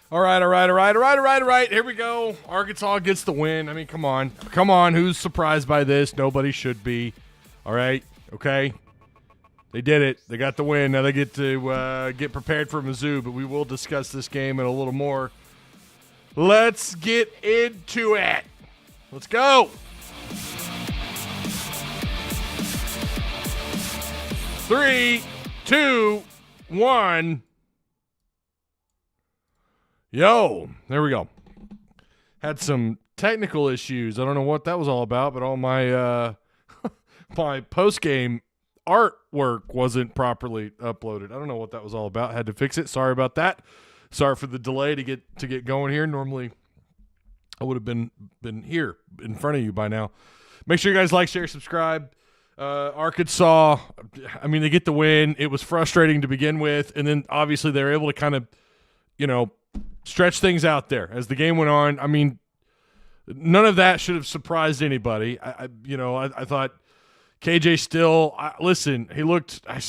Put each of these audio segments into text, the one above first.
All right. Here we go. Arkansas gets the win. I mean, come on. Who's surprised by this? Nobody should be. All right. Okay. They did it. They got the win. Now they get to get prepared for Mizzou, but we will discuss this game and a little more. Let's get into it. Let's go. 3, 2, 1. Yo, there we go. Had some technical issues. I don't know what that was all about, but all my my post-game artwork wasn't properly uploaded. I don't know what that was all about. Had to fix it. Sorry about that. Sorry for the delay to get going here. Normally, I would have been here in front of you by now. Make sure you guys like, share, subscribe. Arkansas, I mean, they get the win. It was frustrating to begin with, and then obviously they were able to kind of, stretch things out there as the game went on. I mean, none of that should have surprised anybody. I thought KJ still, listen, he looked, I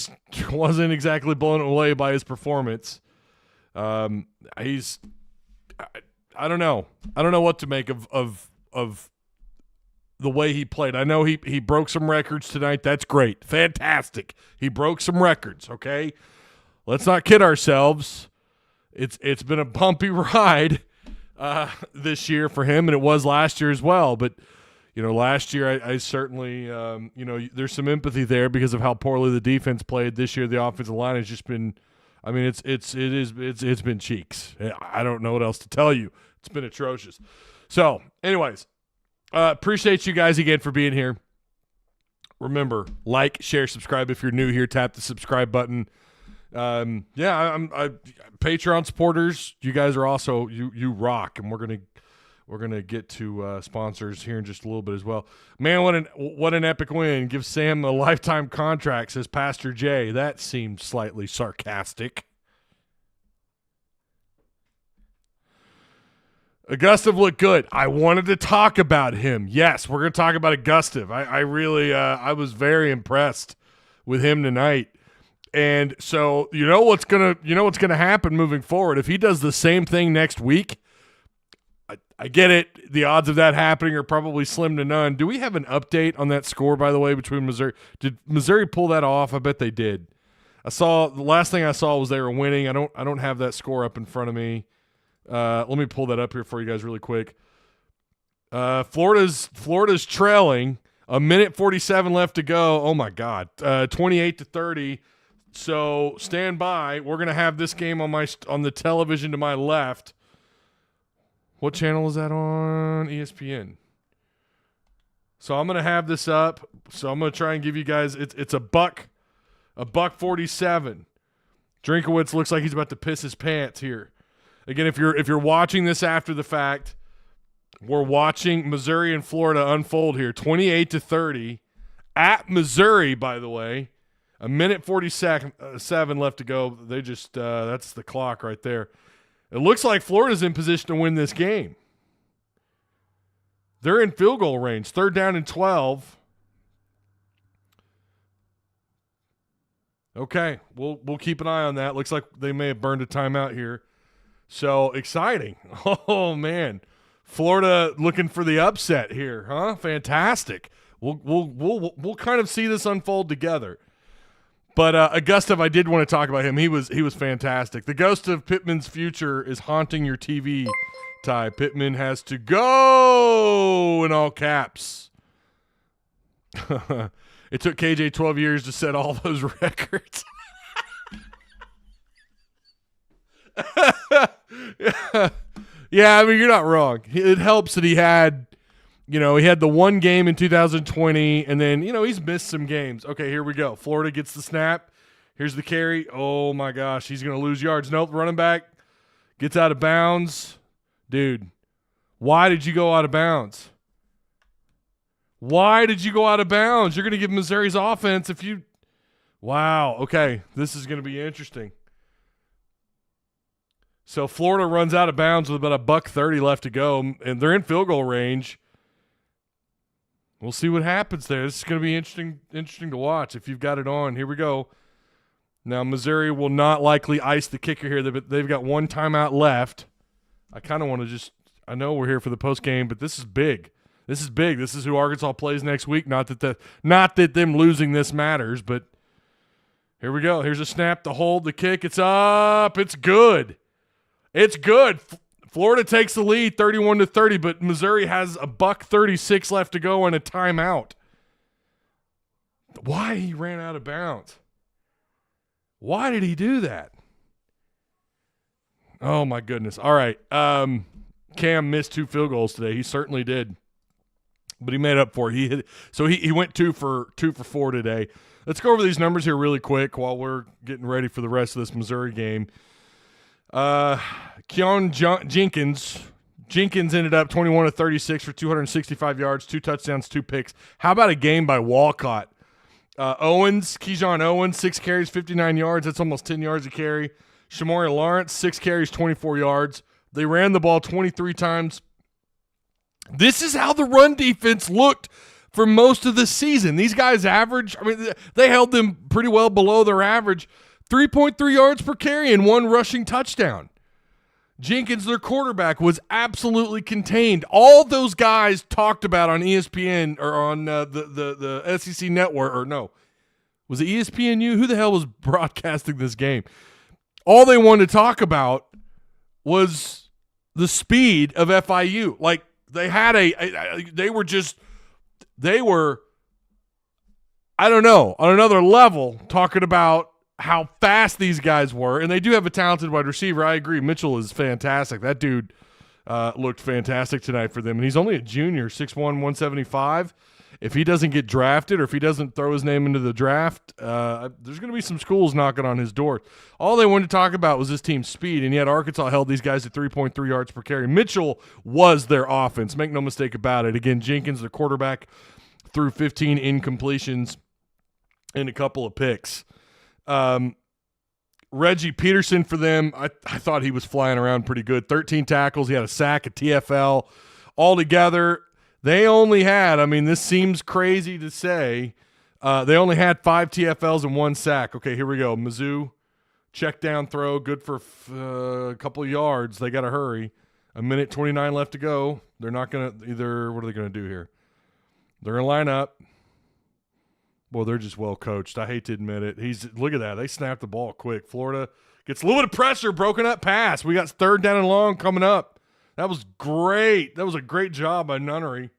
wasn't exactly blown away by his performance. I don't know. I don't know what to make of the way he played. I know he broke some records tonight. That's great. Fantastic. He broke some records, okay? Let's not kid ourselves. It's been a bumpy ride this year for him, and it was last year as well. But, last year I certainly, there's some empathy there because of how poorly the defense played. This year the offensive line has just been, I mean, it's been cheeks. I don't know what else to tell you. It's been atrocious. So, anyways, appreciate you guys again for being here. Remember, like, share, subscribe. If you're new here, tap the subscribe button. I'm Patreon supporters. You guys are also you rock, and we're gonna get to sponsors here in just a little bit as well. Man, what an epic win! Give Sam a lifetime contract, says Pastor Jay. That seemed slightly sarcastic. Augustive looked good. I wanted to talk about him. Yes, we're gonna talk about Augustive. I really I was very impressed with him tonight. And so you know what's gonna happen moving forward. If he does the same thing next week, I get it. The odds of that happening are probably slim to none. Do we have an update on that score, by the way, between Missouri? Did Missouri pull that off? I bet they did. The last thing I saw was they were winning. I don't have that score up in front of me. Let me pull that up here for you guys really quick. Florida's trailing. 1:47 left to go. Oh my God. 28-30. So stand by. We're gonna have this game on the television to my left. What channel is that on? ESPN. So I'm gonna have this up. So I'm gonna try and give you guys. It's a buck 47. Drinkowitz looks like he's about to piss his pants here. Again, if you're watching this after the fact, we're watching Missouri and Florida unfold here. 28-30 at Missouri, by the way. 1:47 left to go. They just that's the clock right there. It looks like Florida's in position to win this game. They're in field goal range. 3rd down and 12. Okay, we'll keep an eye on that. Looks like they may have burned a timeout here. So exciting. Oh man. Florida looking for the upset here, huh? Fantastic. We'll kind of see this unfold together. But Augustive, I did want to talk about him. He was fantastic. The ghost of Pitman's future is haunting your TV, Ty. Pitman has to go in all caps. It took KJ 12 years to set all those records. Yeah, I mean, you're not wrong. It helps that he had the one game in 2020, and then, he's missed some games. Okay, here we go. Florida gets the snap. Here's the carry. Oh, my gosh, he's going to lose yards. Nope, running back gets out of bounds. Dude, why did you go out of bounds? Why did you go out of bounds? You're going to give Missouri's offense if you – wow, okay, this is going to be interesting. So Florida runs out of bounds with about $1:30 left to go, and they're in field goal range. We'll see what happens there. This is going to be interesting to watch if you've got it on. Here we go. Now, Missouri will not likely ice the kicker here. They've got one timeout left. I kind of want to I know we're here for the post game, but this is big. This is big. This is who Arkansas plays next week. Not that them losing this matters, but here we go. Here's a snap, the hold, the kick. It's up. It's good. It's good. Florida takes the lead 31-30, but Missouri has a $1:36 left to go and a timeout. Why he ran out of bounds? Why did he do that? Oh, my goodness. All right. Cam missed 2 field goals today. He certainly did. But he made up for it. He went 2 for 4 today. Let's go over these numbers here really quick while we're getting ready for the rest of this Missouri game. Keon Jenkins ended up 21-36 for 265 yards, 2 touchdowns, 2 picks. How about a game by Walcott? Keyshawn Owens, 6 carries, 59 yards. That's almost 10 yards a carry. Shamori Lawrence, 6 carries, 24 yards. They ran the ball 23 times. This is how the run defense looked for most of the season. These guys average, they held them pretty well below their average. 3.3 yards per carry and 1 rushing touchdown. Jenkins, their quarterback, was absolutely contained. All those guys talked about on ESPN or on the SEC network, or no, was it ESPNU? Who the hell was broadcasting this game? All they wanted to talk about was the speed of FIU. Like, they had they were, I don't know, on another level talking about how fast these guys were. And they do have a talented wide receiver. I agree. Mitchell is fantastic. That dude looked fantastic tonight for them. And he's only a junior, 6'1", 175. If he doesn't get drafted or if he doesn't throw his name into the draft, there's going to be some schools knocking on his door. All they wanted to talk about was this team's speed, and yet Arkansas held these guys at 3.3 yards per carry. Mitchell was their offense. Make no mistake about it. Again, Jenkins, the quarterback, threw 15 incompletions and a couple of picks. Reggie Peterson for them, I thought he was flying around pretty good. 13 tackles. He had a sack, a TFL. Altogether, they only had, this seems crazy to say, they only had 5 TFLs and 1 sack. Okay, here we go. Mizzou, check down throw, good for a couple of yards. They got to hurry. 1:29 left to go. They're not going to either. What are they going to do here? They're going to line up. Boy, they're just well coached. I hate to admit it. Look at that. They snapped the ball quick. Florida gets a little bit of pressure, broken up pass. We got 3rd down and long coming up. That was great. That was a great job by Nunnery.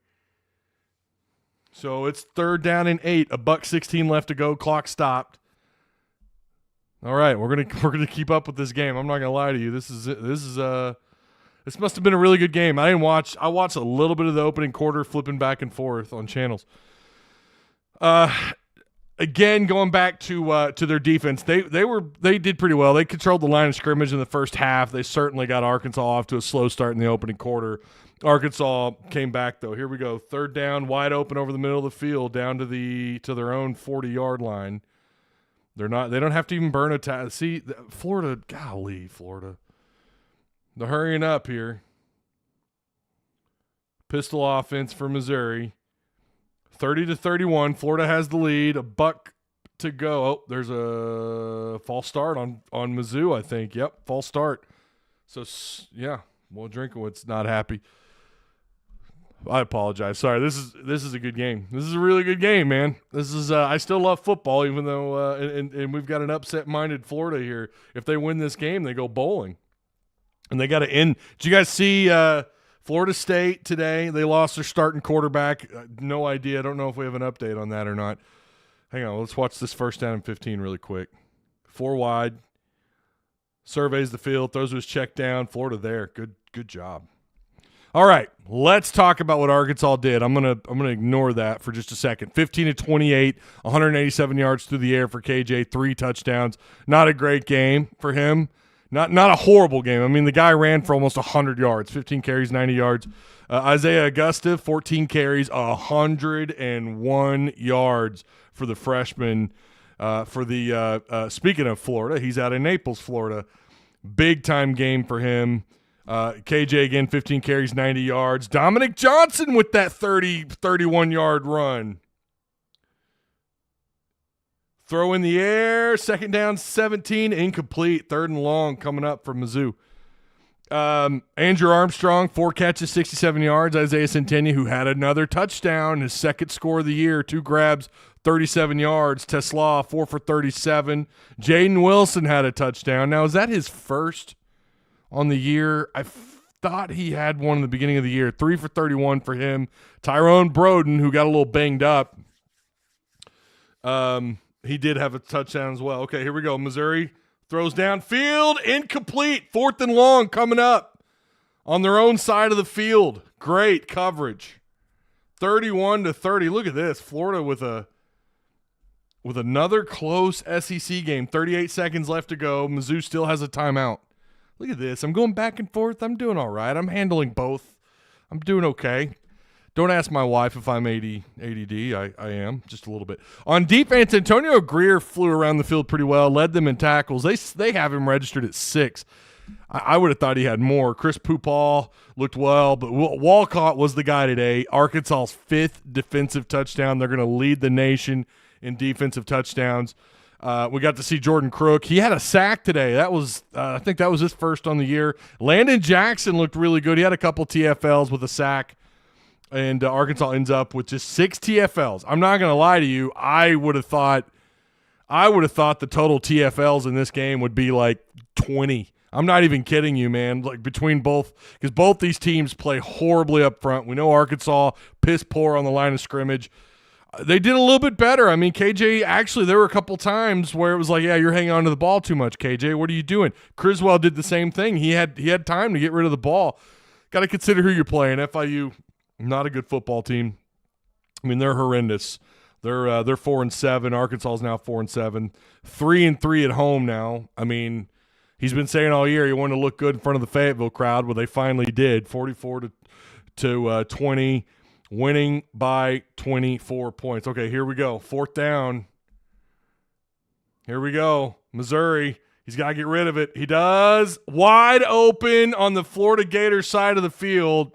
So it's 3rd down and 8. $1:16 left to go. Clock stopped. All right, we're gonna keep up with this game. I'm not gonna lie to you. This must have been a really good game. I watched a little bit of the opening quarter, flipping back and forth on channels. Again, going back to their defense, they did pretty well. They controlled the line of scrimmage in the first half. They certainly got Arkansas off to a slow start in the opening quarter. Arkansas came back though. Here we go. 3rd down, wide open over the middle of the field, down to their own 40-yard line. They don't have to even burn a tackle. See, Florida, golly, Florida. They're hurrying up here. Pistol offense for Missouri. 30-31. Florida has the lead. $1 to go. Oh, there's a false start on Mizzou, I think. Yep, false start. So, yeah, well, Drinkowitz not happy. I apologize. Sorry, this is a good game. This is a really good game, man. This is I still love football, even though and we've got an upset-minded Florida here. If they win this game, they go bowling. And they got to end. Did you guys see Florida State today? They lost their starting quarterback. No idea. I don't know if we have an update on that or not. Hang on. Let's watch this 1st down and 15 really quick. 4 wide. Surveys the field. Throws to his check down. Florida there. Good job. All right. Let's talk about what Arkansas did. I'm gonna ignore that for just a second. 15-28, 187 yards through the air for KJ. 3 touchdowns. Not a great game for him. Not a horrible game. The guy ran for almost 100 yards, 15 carries, 90 yards. Isaiah Augusta, 14 carries, 101 yards for the freshman. Speaking of Florida, he's out in Naples, Florida. Big-time game for him. KJ, again, 15 carries, 90 yards. Dominic Johnson with that 31-yard run. Throw in the air, 2nd down, 17, incomplete. 3rd and long coming up for Mizzou. Andrew Armstrong, 4 catches, 67 yards. Isaiah Centennial, who had another touchdown, his second score of the year, 2 grabs, 37 yards. Tesla, 4 for 37. Jaden Wilson had a touchdown. Now, is that his first on the year? I thought he had one in the beginning of the year. 3 for 31 for him. Tyrone Broden, who got a little banged up, he did have a touchdown as well. Okay, here we go. Missouri throws downfield, incomplete. 4th and long coming up on their own side of the field. Great coverage. 31-30. Look at this. Florida with another close SEC game. 38 seconds left to go. Mizzou still has a timeout. Look at this. I'm going back and forth. I'm doing all right. I'm handling both. I'm doing okay. Don't ask my wife if I'm ADD. I am, just a little bit. On defense, Antonio Greer flew around the field pretty well, led them in tackles. They have him registered at 6. I would have thought he had more. Chris Pupal looked well, but Walcott was the guy today. Arkansas's 5th defensive touchdown. They're going to lead the nation in defensive touchdowns. We got to see Jordan Crook. He had a sack today. That was, I think that was his first on the year. Landon Jackson looked really good. He had a couple TFLs with a sack. And Arkansas ends up with just 6 TFLs. I'm not going to lie to you. I would have thought the total TFLs in this game would be like 20. I'm not even kidding you, man. Like between both, because both these teams play horribly up front. We know Arkansas piss poor on the line of scrimmage. They did a little bit better. I mean, KJ, actually, there were a couple times where it was like, yeah, you're hanging on to the ball too much, KJ. What are you doing? Criswell did the same thing. He had time to get rid of the ball. Got to consider who you're playing. FIU. Not a good football team. I mean, they're horrendous. They're 4-7. Arkansas is now 4-7. 3-3 at home now. I mean, he's been saying all year he wanted to look good in front of the Fayetteville crowd. Well, they finally did. 44-20, winning by 24 points. Okay, here we go. 4th down. Here we go. Missouri. He's got to get rid of it. He does. Wide open on the Florida Gators side of the field.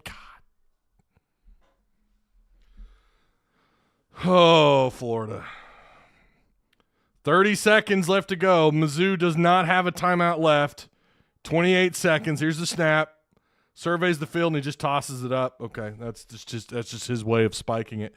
Oh, Florida. 30 seconds left to go. Mizzou does not have a timeout left. 28 seconds. Here's the snap. Surveys the field and he just tosses it up. Okay, that's just his way of spiking it.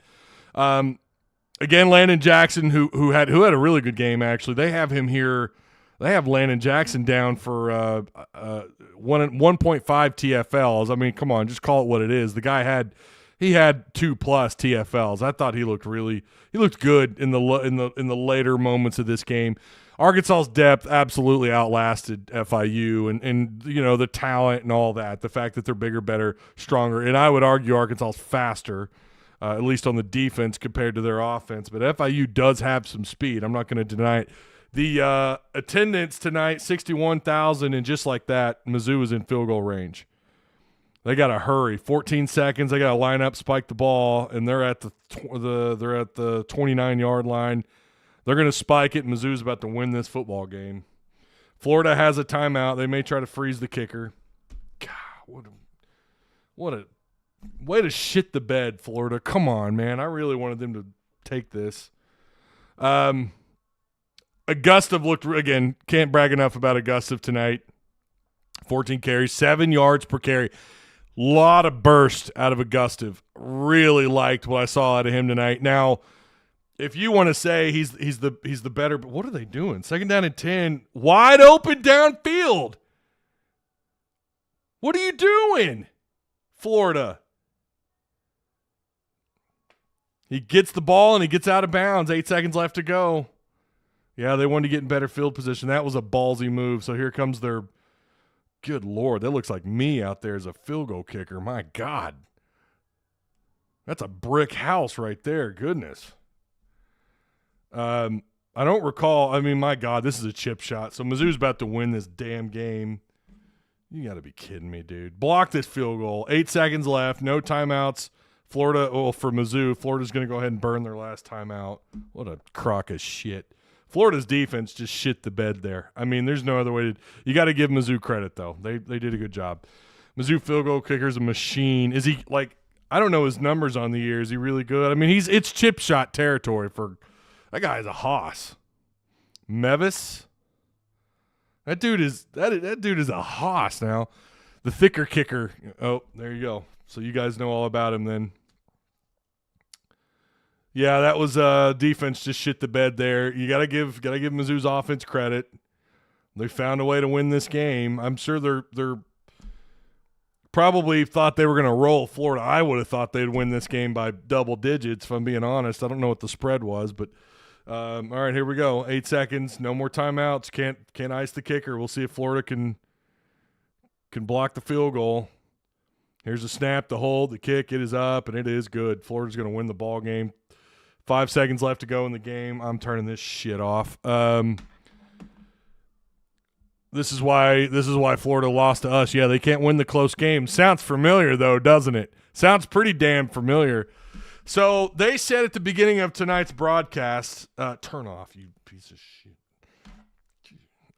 Again, Landon Jackson, who had a really good game actually. They have him here. They have Landon Jackson down for 1.5 TFLs. I mean, come on, just call it what it is. The guy had 2+ TFLs. I thought he looked good in the later moments of this game. Arkansas's depth absolutely outlasted FIU and you know, the talent and all that. The fact that they're bigger, better, stronger, and I would argue Arkansas's faster, at least on the defense compared to their offense. But FIU does have some speed. I'm not going to deny it. The attendance tonight, 61,000, and just like that, Mizzou is in field goal range. They got to hurry. 14 seconds. They got to line up, spike the ball, and they're at the 29-yard line. They're going to spike it, and Mizzou's about to win this football game. Florida has a timeout. They may try to freeze the kicker. God, what a way to shit the bed, Florida. Come on, man. I really wanted them to take this. Augusta looked, again, can't brag enough about Augusta tonight. 14 carries, 7 yards per carry. Lot of burst out of Augusta. Really liked what I saw out of him tonight. Now, if you want to say he's the better, but what are they doing? 2nd down and 10, wide open downfield. What are you doing, Florida? He gets the ball and he gets out of bounds. 8 seconds left to go. Yeah, they wanted to get in better field position. That was a ballsy move. So here comes their – good Lord, that looks like me out there as a field goal kicker. My God. That's a brick house right there. Goodness. I don't recall. I mean, my God, this is a chip shot. So Mizzou's about to win this damn game. You got to be kidding me, dude. Block this field goal. 8 seconds left. No timeouts. Florida, well, for Mizzou, Florida's going to go ahead and burn their last timeout. What a crock of shit. Florida's defense just shit the bed there. I mean, there's no other way to – you got to give Mizzou credit, though. They did a good job. Mizzou field goal kicker's a machine. Is he, like – I don't know his numbers on the year. Is he really good? I mean, it's chip shot territory for – that guy is a hoss. Mevis? That dude is a hoss now. the thicker kicker. Oh, there you go. So you guys know all about him then. Yeah, that was defense just shit the bed there. You gotta give Mizzou's offense credit. They found a way to win this game. I'm sure they're probably thought they were going to roll Florida. I would have thought they'd win this game by double digits, if I'm being honest. I don't know what the spread was, but all right, here we go. 8 seconds, no more timeouts. Can't ice the kicker. We'll see if Florida can block the field goal. Here's the snap, the hold, the kick. It is up, and it is good. Florida's going to win the ball game. 5 seconds left to go in the game. I'm turning this shit off. This is why Florida lost to us. Yeah, they can't win the close game. Sounds familiar, though, doesn't it? Sounds pretty damn familiar. So they said at the beginning of tonight's broadcast, turn off, you piece of shit.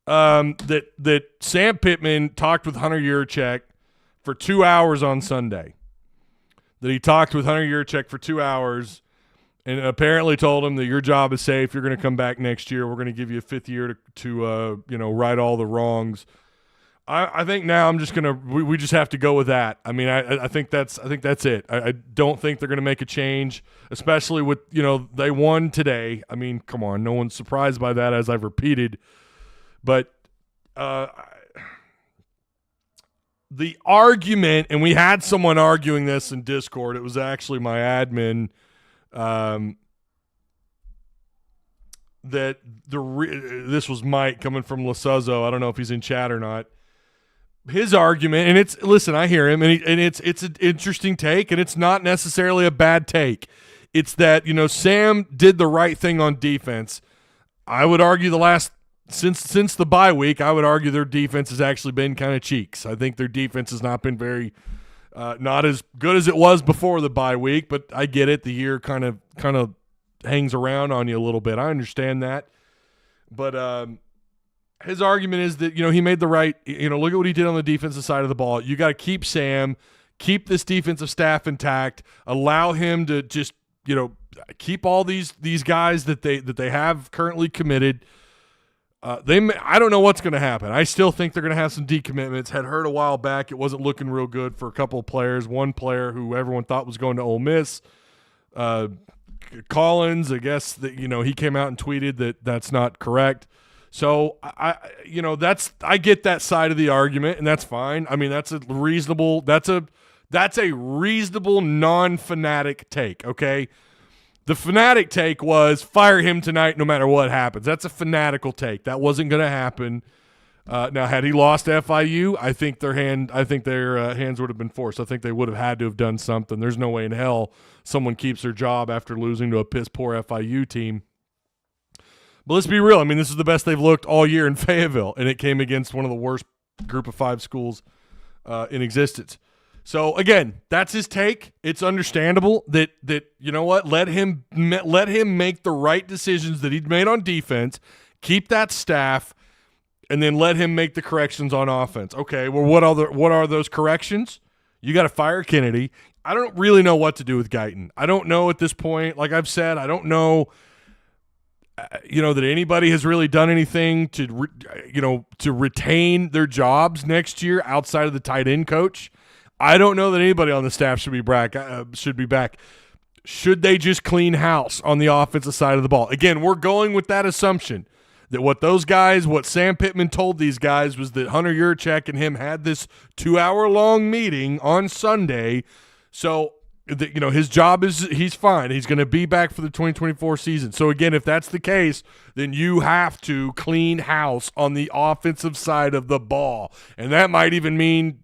That Sam Pitman talked with Hunter Yurachek for 2 hours on Sunday. That he talked with Hunter Yurachek for 2 hours and apparently told him that your job is safe. You're going to come back next year. We're going to give you a 5th year to right all the wrongs. I think now I'm just gonna we just have to go with that. I mean, I think that's it. I don't think they're gonna make a change, especially with they won today. I mean, come on, no one's surprised by that, as I've repeated. But the argument, and we had someone arguing this in Discord. It was actually my admin. This was Mike coming from Lasuzzo. I don't know if he's in chat or not. His argument, and I hear him, and it's an interesting take, and it's not necessarily a bad take. It's that Sam did the right thing on defense. I would argue since the bye week, I would argue their defense has actually been kind of cheeks. I think their defense has not been very not as good as it was before the bye week, but I get it. The year kind of hangs around on you a little bit. I understand that, but his argument is that he made the right. Look at what he did on the defensive side of the ball. You got to keep Sam, keep this defensive staff intact, allow him to just keep all these guys that they have currently committed. I don't know what's going to happen. I still think they're going to have some decommitments. Had heard a while back it wasn't looking real good for a couple of players. One player who everyone thought was going to Ole Miss, Collins. I guess that he came out and tweeted that that's not correct. So I get that side of the argument, and that's fine. I mean, that's a reasonable non-fanatic take. Okay. The fanatic take was fire him tonight no matter what happens. That's a fanatical take. That wasn't going to happen. Now, had he lost to FIU, I think their hands would have been forced. I think they would have had to have done something. There's no way in hell someone keeps their job after losing to a piss-poor FIU team. But let's be real. I mean, this is the best they've looked all year in Fayetteville, and it came against one of the worst Group of 5 schools in existence. So again, that's his take. It's understandable that let him make the right decisions that he'd made on defense, keep that staff, and then let him make the corrections on offense. Okay, well, what are those corrections? You got to fire Kennedy. I don't really know what to do with Guyton. I don't know at this point. Like I've said, I don't know. That anybody has really done anything to retain their jobs next year outside of the tight end coach. I don't know that anybody on the staff should be back. Should they just clean house on the offensive side of the ball? Again, we're going with that assumption that what Sam Pitman told these guys was that Hunter Yurachek and him had this 2-hour-long meeting on Sunday. So his job he's fine. He's going to be back for the 2024 season. So again, if that's the case, then you have to clean house on the offensive side of the ball. And that might even mean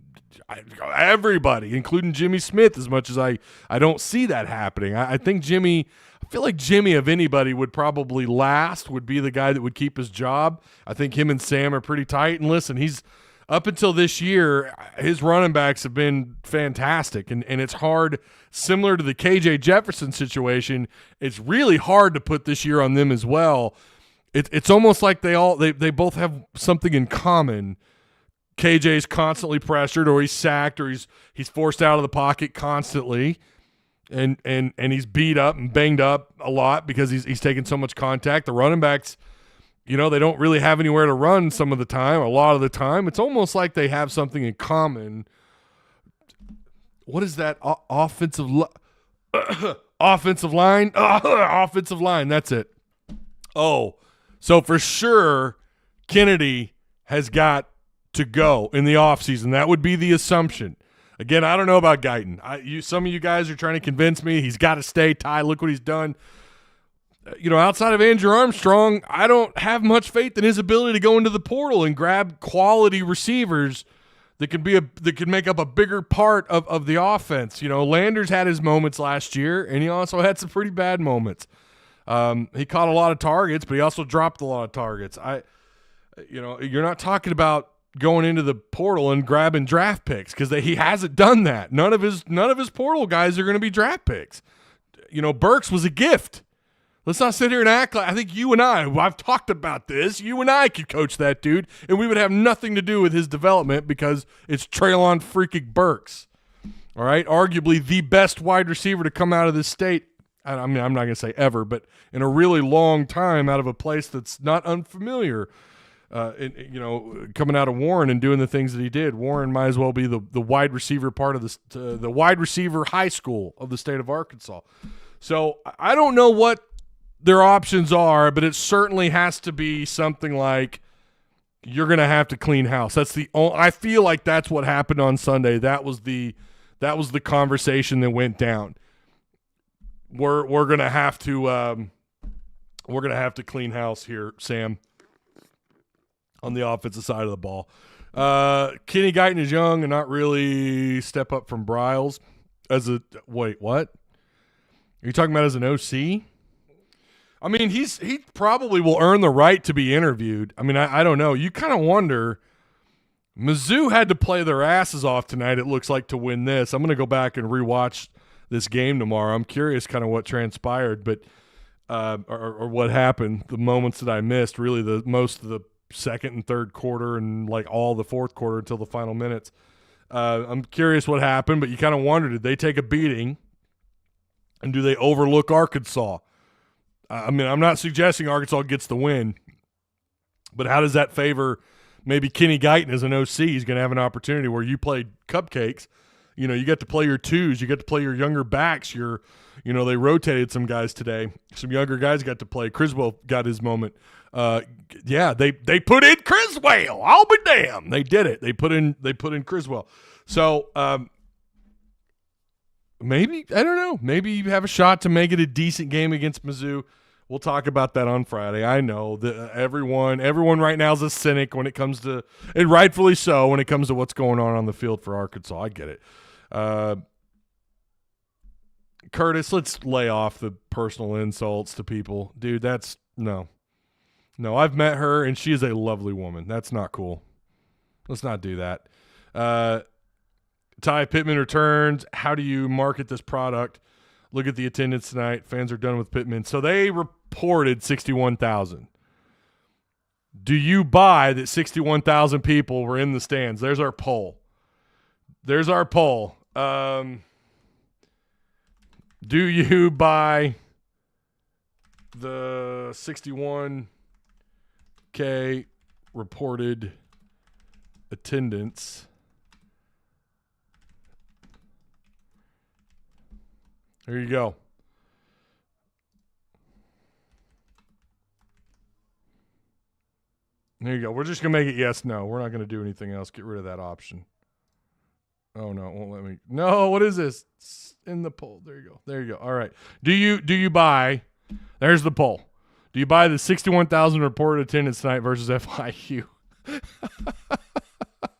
everybody, including Jimmy Smith, as much as I don't see that happening. I feel like Jimmy, of anybody, would probably would be the guy that would keep his job. I think him and Sam are pretty tight. And listen, he's up until this year, his running backs have been fantastic. And it's hard, similar to the KJ Jefferson situation, it's really hard to put this year on them as well. It's almost like they both have something in common. KJ's constantly pressured, or he's sacked, or he's forced out of the pocket constantly, and he's beat up and banged up a lot because he's taking so much contact. The running backs, They don't really have anywhere to run some of the time, a lot of the time. It's almost like they have something in common. What is that? Offensive line? Offensive line. That's it. Oh, so for sure, Kennedy has got to go in the offseason. That would be the assumption. Again, I don't know about Guyton. Some of you guys are trying to convince me he's got to stay. Ty, look what he's done. Outside of Andrew Armstrong, I don't have much faith in his ability to go into the portal and grab quality receivers that can make up a bigger part of the offense. Landers had his moments last year, and he also had some pretty bad moments. He caught a lot of targets, but he also dropped a lot of targets. You're not talking about going into the portal and grabbing draft picks because he hasn't done that. None of his portal guys are going to be draft picks. Burks was a gift. Let's not sit here and act like – I think I've talked about this. You and I could coach that dude, and we would have nothing to do with his development because it's Treylon freaking Burks. All right? Arguably the best wide receiver to come out of this state. I mean, I'm not going to say ever, but in a really long time out of a place that's not unfamiliar. Coming out of Warren and doing the things that he did. Warren might as well be the wide receiver part of the wide receiver high school of the state of Arkansas. So I don't know what their options are, but it certainly has to be something like you're going to have to clean house. I feel like that's what happened on Sunday. That was the conversation that went down. We're going to have to clean house here, Sam, on the offensive side of the ball. Kenny Guyton is young and not really step up from Briles wait, what? Are you talking about as an OC? I mean, he probably will earn the right to be interviewed. I mean, I don't know. You kind of wonder. Mizzou had to play their asses off tonight, it looks like, to win this. I'm going to go back and rewatch this game tomorrow. I'm curious kind of what transpired, but or what happened, the moments that I missed, really the most of the second and third quarter and like all the fourth quarter until the final minutes. I'm curious what happened, but you kind of wonder, did they take a beating and do they overlook Arkansas? I mean, I'm not suggesting Arkansas gets the win, but how does that favor maybe Kenny Guyton as an OC? He's going to have an opportunity where you played cupcakes. You get to play your twos. You get to play your younger backs. They rotated some guys today. Some younger guys got to play. Criswell got his moment. They put in Criswell. I'll be damned. They did it. They put in Criswell. So maybe, I don't know, maybe you have a shot to make it a decent game against Mizzou. We'll talk about that on Friday. I know that everyone right now is a cynic when it comes to, and rightfully so, when it comes to what's going on the field for Arkansas. I get it. Curtis, let's lay off the personal insults to people. Dude, that's no. I've met her, and she is a lovely woman. That's not cool. Let's not do that. Ty, Pitman returns. How do you market this product? Look at the attendance tonight. Fans are done with Pitman. So they reported 61,000. Do you buy that 61,000 people were in the stands? There's our poll. Do you buy the 61K reported attendance? There you go. There you go. We're just going to make it yes, no. We're not going to do anything else. Get rid of that option. Oh, no, it won't let me. No, what is this? It's in the poll. There you go. All right. Do you buy? There's the poll. Do you buy the 61,000 reported attendance tonight versus FIU?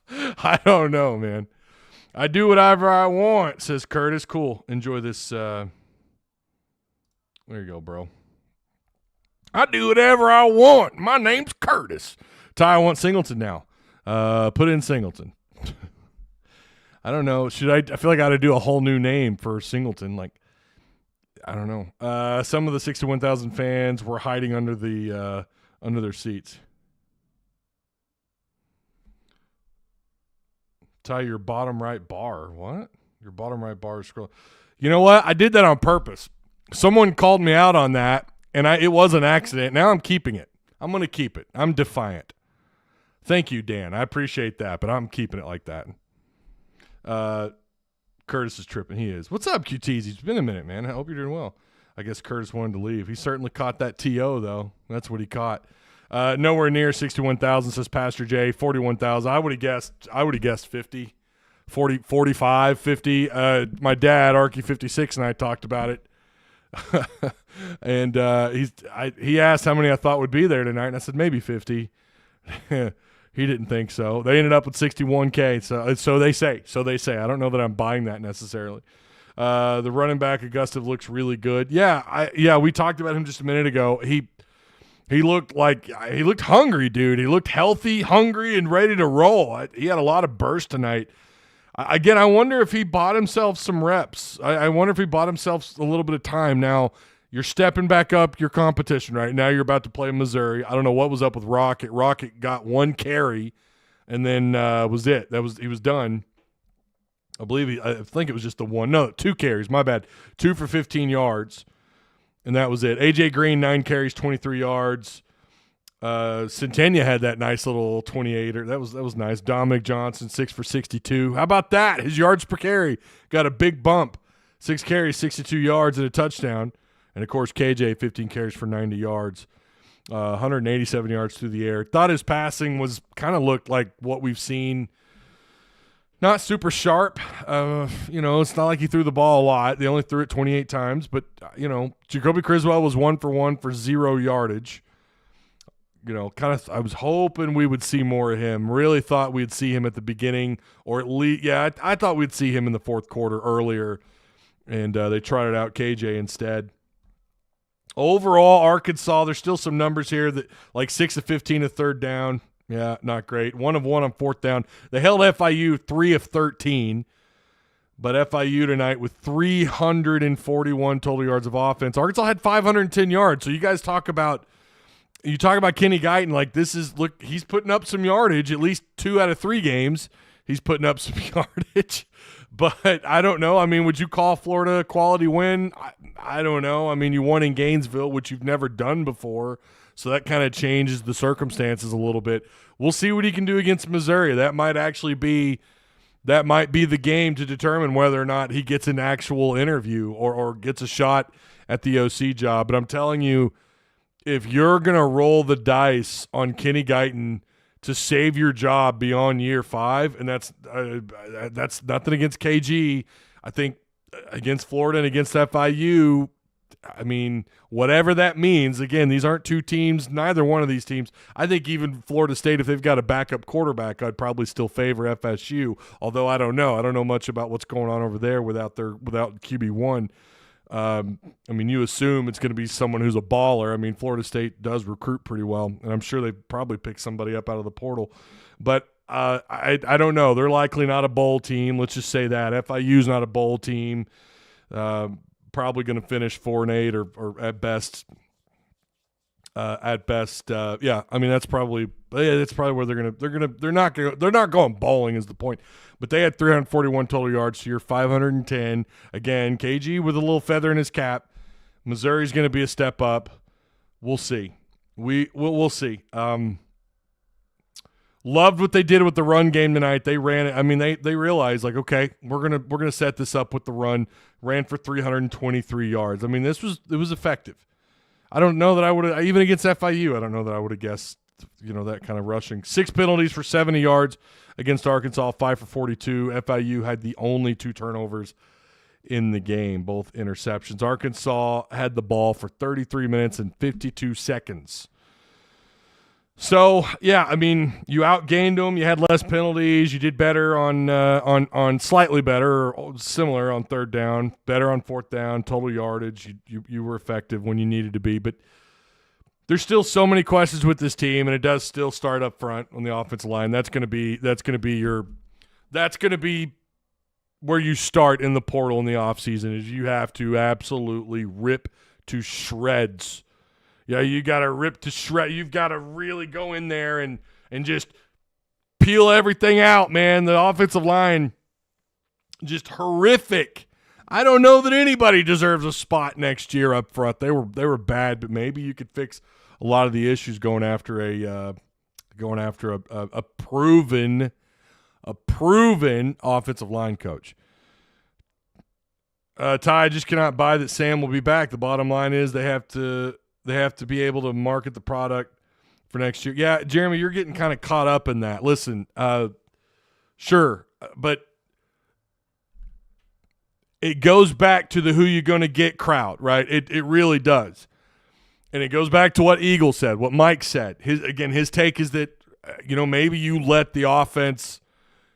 I don't know, man. I do whatever I want, says Curtis. Cool. Enjoy this. There you go, bro. I do whatever I want. My name's Curtis. Ty, I want Singleton now. Put in Singleton. I don't know. I feel like I ought to do a whole new name for Singleton. Like, I don't know. Some of the 61,000 fans were hiding under their seats. Ty, your bottom right bar. What? Your bottom right bar is scrolling. You know what? I did that on purpose. Someone called me out on that, and it was an accident. Now I'm keeping it. I'm going to keep it. I'm defiant. Thank you, Dan. I appreciate that, but I'm keeping it like that. Curtis is tripping. He is. What's up, QTs? It's been a minute, man. I hope you're doing well. I guess Curtis wanted to leave. He certainly caught that TO, though. That's what he caught. Nowhere near 61,000, says Pastor J. 41,000. I would have guessed 50, 40, 45, 50. My dad, Arky56, and I talked about it. And he asked how many I thought would be there tonight, and I said maybe 50. He didn't think so. They ended up with 61K. So they say. I don't know that I'm buying that necessarily. The running back Augusta looks really good. Yeah, we talked about him just a minute ago. He looked hungry, dude. He looked healthy, hungry, and ready to roll. He had a lot of burst tonight. Again, I wonder if he bought himself some reps. I wonder if he bought himself a little bit of time. Now, you're stepping back up your competition, right? Now you're about to play Missouri. I don't know what was up with Rocket. Rocket got one carry, and then was it. He was done. I think it was just the one. No, 2 carries. My bad. 2 for 15 yards, and that was it. AJ Green, 9 carries, 23 yards. Centennia had that nice little 28er. That was nice. Dominic Johnson, 6 for 62. How about that? His yards per carry got a big bump. 6 carries, 62 yards, and a touchdown. And, of course, KJ, 15 carries for 90 yards, 187 yards through the air. Thought his passing looked like what we've seen. Not super sharp. It's not like he threw the ball a lot. They only threw it 28 times. But, Jacoby Criswell was 1 for 1 for 0 yardage. I was hoping we would see more of him. Really thought we'd see him at the beginning, or at least, I thought we'd see him in the fourth quarter earlier. And they trotted out KJ instead. Overall, Arkansas, there's still some numbers here that like 6 of 15 at third down. Yeah, not great. 1 of 1 on fourth down. They held FIU 3 of 13, but FIU tonight with 341 total yards of offense. Arkansas had 510 yards. So you guys talk about Kenny Guyton like he's putting up some yardage. At least 2 out of 3 games, he's putting up some yardage. But I don't know. I mean, would you call Florida a quality win? I don't know. I mean, you won in Gainesville, which you've never done before. So that kind of changes the circumstances a little bit. We'll see what he can do against Missouri. That might be the game to determine whether or not he gets an actual interview or gets a shot at the OC job. But I'm telling you, if you're going to roll the dice on Kenny Guyton to save your job beyond year 5, and that's nothing against KG. I think against Florida and against FIU, I mean, whatever that means, again, these aren't 2 teams, neither one of these teams. I think even Florida State, if they've got a backup quarterback, I'd probably still favor FSU, although I don't know. I don't know much about what's going on over there without QB1. I mean, you assume it's going to be someone who's a baller. I mean, Florida State does recruit pretty well, and I'm sure they probably pick somebody up out of the portal. But I don't know. They're likely not a bowl team. Let's just say that. FIU's not a bowl team. Probably going to finish 4-8 or at best. Yeah. I mean, that's probably where they're not going bowling is the point. But they had 341 total yards to your 510. Again, KG with a little feather in his cap. Missouri's going to be a step up. We'll see. We'll see. Loved what they did with the run game tonight. They ran it. I mean, they realized like, okay, we're gonna set this up with the run. Ran for 323 yards. I mean, it was effective. I don't know that I would have, even against FIU, I don't know that I would have guessed, that kind of rushing. 6 penalties for 70 yards against Arkansas, 5 for 42. FIU had the only 2 turnovers in the game, both interceptions. Arkansas had the ball for 33 minutes and 52 seconds. So, yeah, I mean, you outgained them. You had less penalties. You did better on slightly better or similar on third down, better on fourth down, total yardage. You were effective when you needed to be. But there's still so many questions with this team, and it does still start up front on the offensive line. That's going to be where you start in the portal in the offseason is you have to absolutely rip to shreds. Yeah, you got to rip to shred. You've got to really go in there and just peel everything out, man. The offensive line, just horrific. I don't know that anybody deserves a spot next year up front. They were bad, but maybe you could fix a lot of the issues going after a proven offensive line coach. Ty, I just cannot buy that Sam will be back. The bottom line is they have to be able to market the product for next year. Yeah, Jeremy, you're getting kind of caught up in that. Listen, sure, but it goes back to the who you're going to get crowd, right? It really does. And it goes back to what Eagle said, what Mike said. His take is that, maybe you let the offense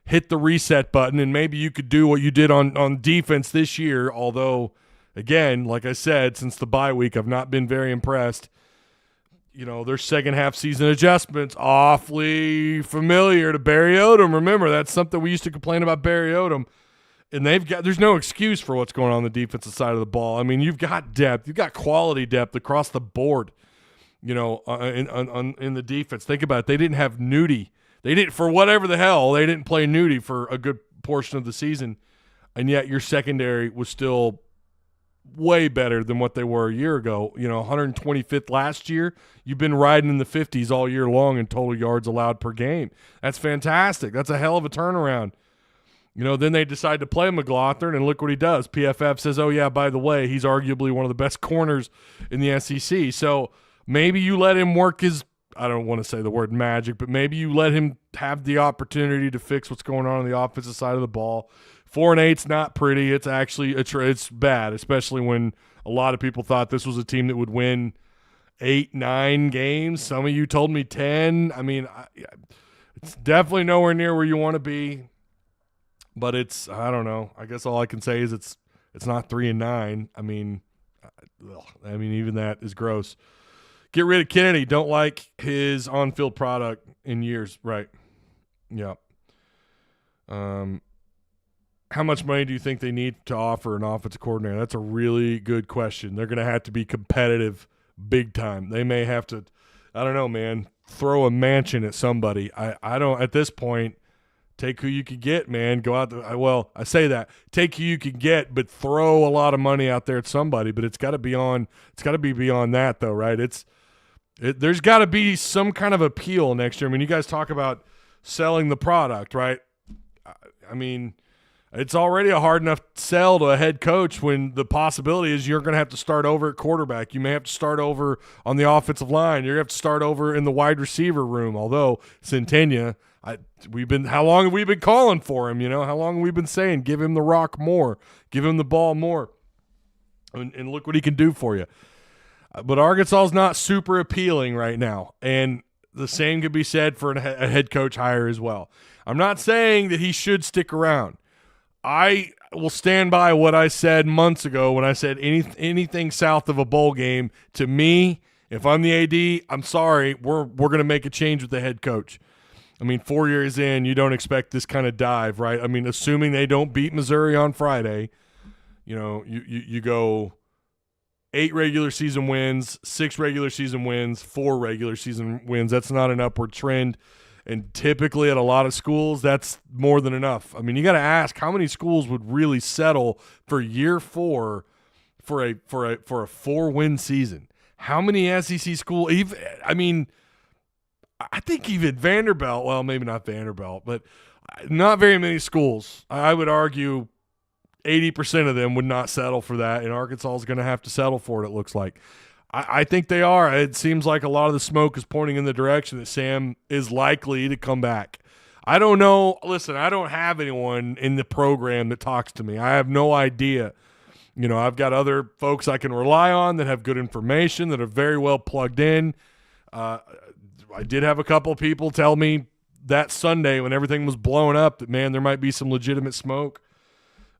hit the reset button and maybe you could do what you did on defense this year, although, again, like I said, since the bye week, I've not been very impressed. Their second half season adjustments, awfully familiar to Barry Odom. Remember, that's something we used to complain about Barry Odom. And there's no excuse for what's going on the defensive side of the ball. I mean, you've got depth. You've got quality depth across the board, in the defense. Think about it. They didn't have Nudie. They didn't, for whatever the hell, they didn't play Nudie for a good portion of the season. And yet your secondary was still way better than what they were a year ago. 125th last year. You've been riding in the 50s all year long in total yards allowed per game. That's fantastic. That's a hell of a turnaround. Then they decide to play McLaughlin, and look what he does. PFF says, oh, yeah, by the way, he's arguably one of the best corners in the SEC. So maybe you let him work his – I don't want to say the word magic, but maybe you let him have the opportunity to fix what's going on the offensive side of the ball. 4-8's not pretty. It's actually it's bad, especially when a lot of people thought this was a team that would win 8, 9 games. Some of you told me 10. I mean, it's definitely nowhere near where you want to be. But I don't know. I guess all I can say is it's not 3-9. I mean, even that is gross. Get rid of Kennedy. Don't like his on-field product in years. Right. Yeah. How much money do you think they need to offer an offensive coordinator? That's a really good question. They're going to have to be competitive big time. They may have to, I don't know, man, throw a mansion at somebody. I don't, at this point, take who you can get, man. Go out there. Well, I say that. Take who you can get, but throw a lot of money out there at somebody. But it's got to be beyond that, though, right? There's got to be some kind of appeal next year. I mean, you guys talk about selling the product, right? I mean, it's already a hard enough sell to a head coach when the possibility is you're going to have to start over at quarterback. You may have to start over on the offensive line. You're going to have to start over in the wide receiver room. Although Centennia, how long have we been calling for him? How long have we been saying, give him the rock more, give him the ball more, and look what he can do for you. But Arkansas is not super appealing right now, and the same could be said for a head coach hire as well. I'm not saying that he should stick around. I will stand by what I said months ago when I said anything south of a bowl game, to me, if I'm the AD, I'm sorry, we're going to make a change with the head coach. I mean, 4 years in, you don't expect this kind of dive, right? I mean, assuming they don't beat Missouri on Friday, you go 8 regular season wins, 6 regular season wins, 4 regular season wins. That's not an upward trend. And typically at a lot of schools, that's more than enough. I mean, you got to ask how many schools would really settle for year 4 for a 4-win season. How many SEC schools? I think even Vanderbilt, well, maybe not Vanderbilt, but not very many schools. I would argue 80% of them would not settle for that, and Arkansas is going to have to settle for it, it looks like. I think they are. It seems like a lot of the smoke is pointing in the direction that Sam is likely to come back. I don't know. Listen, I don't have anyone in the program that talks to me. I have no idea. I've got other folks I can rely on that have good information, that are very well plugged in. I did have a couple of people tell me that Sunday when everything was blowing up that, man, there might be some legitimate smoke.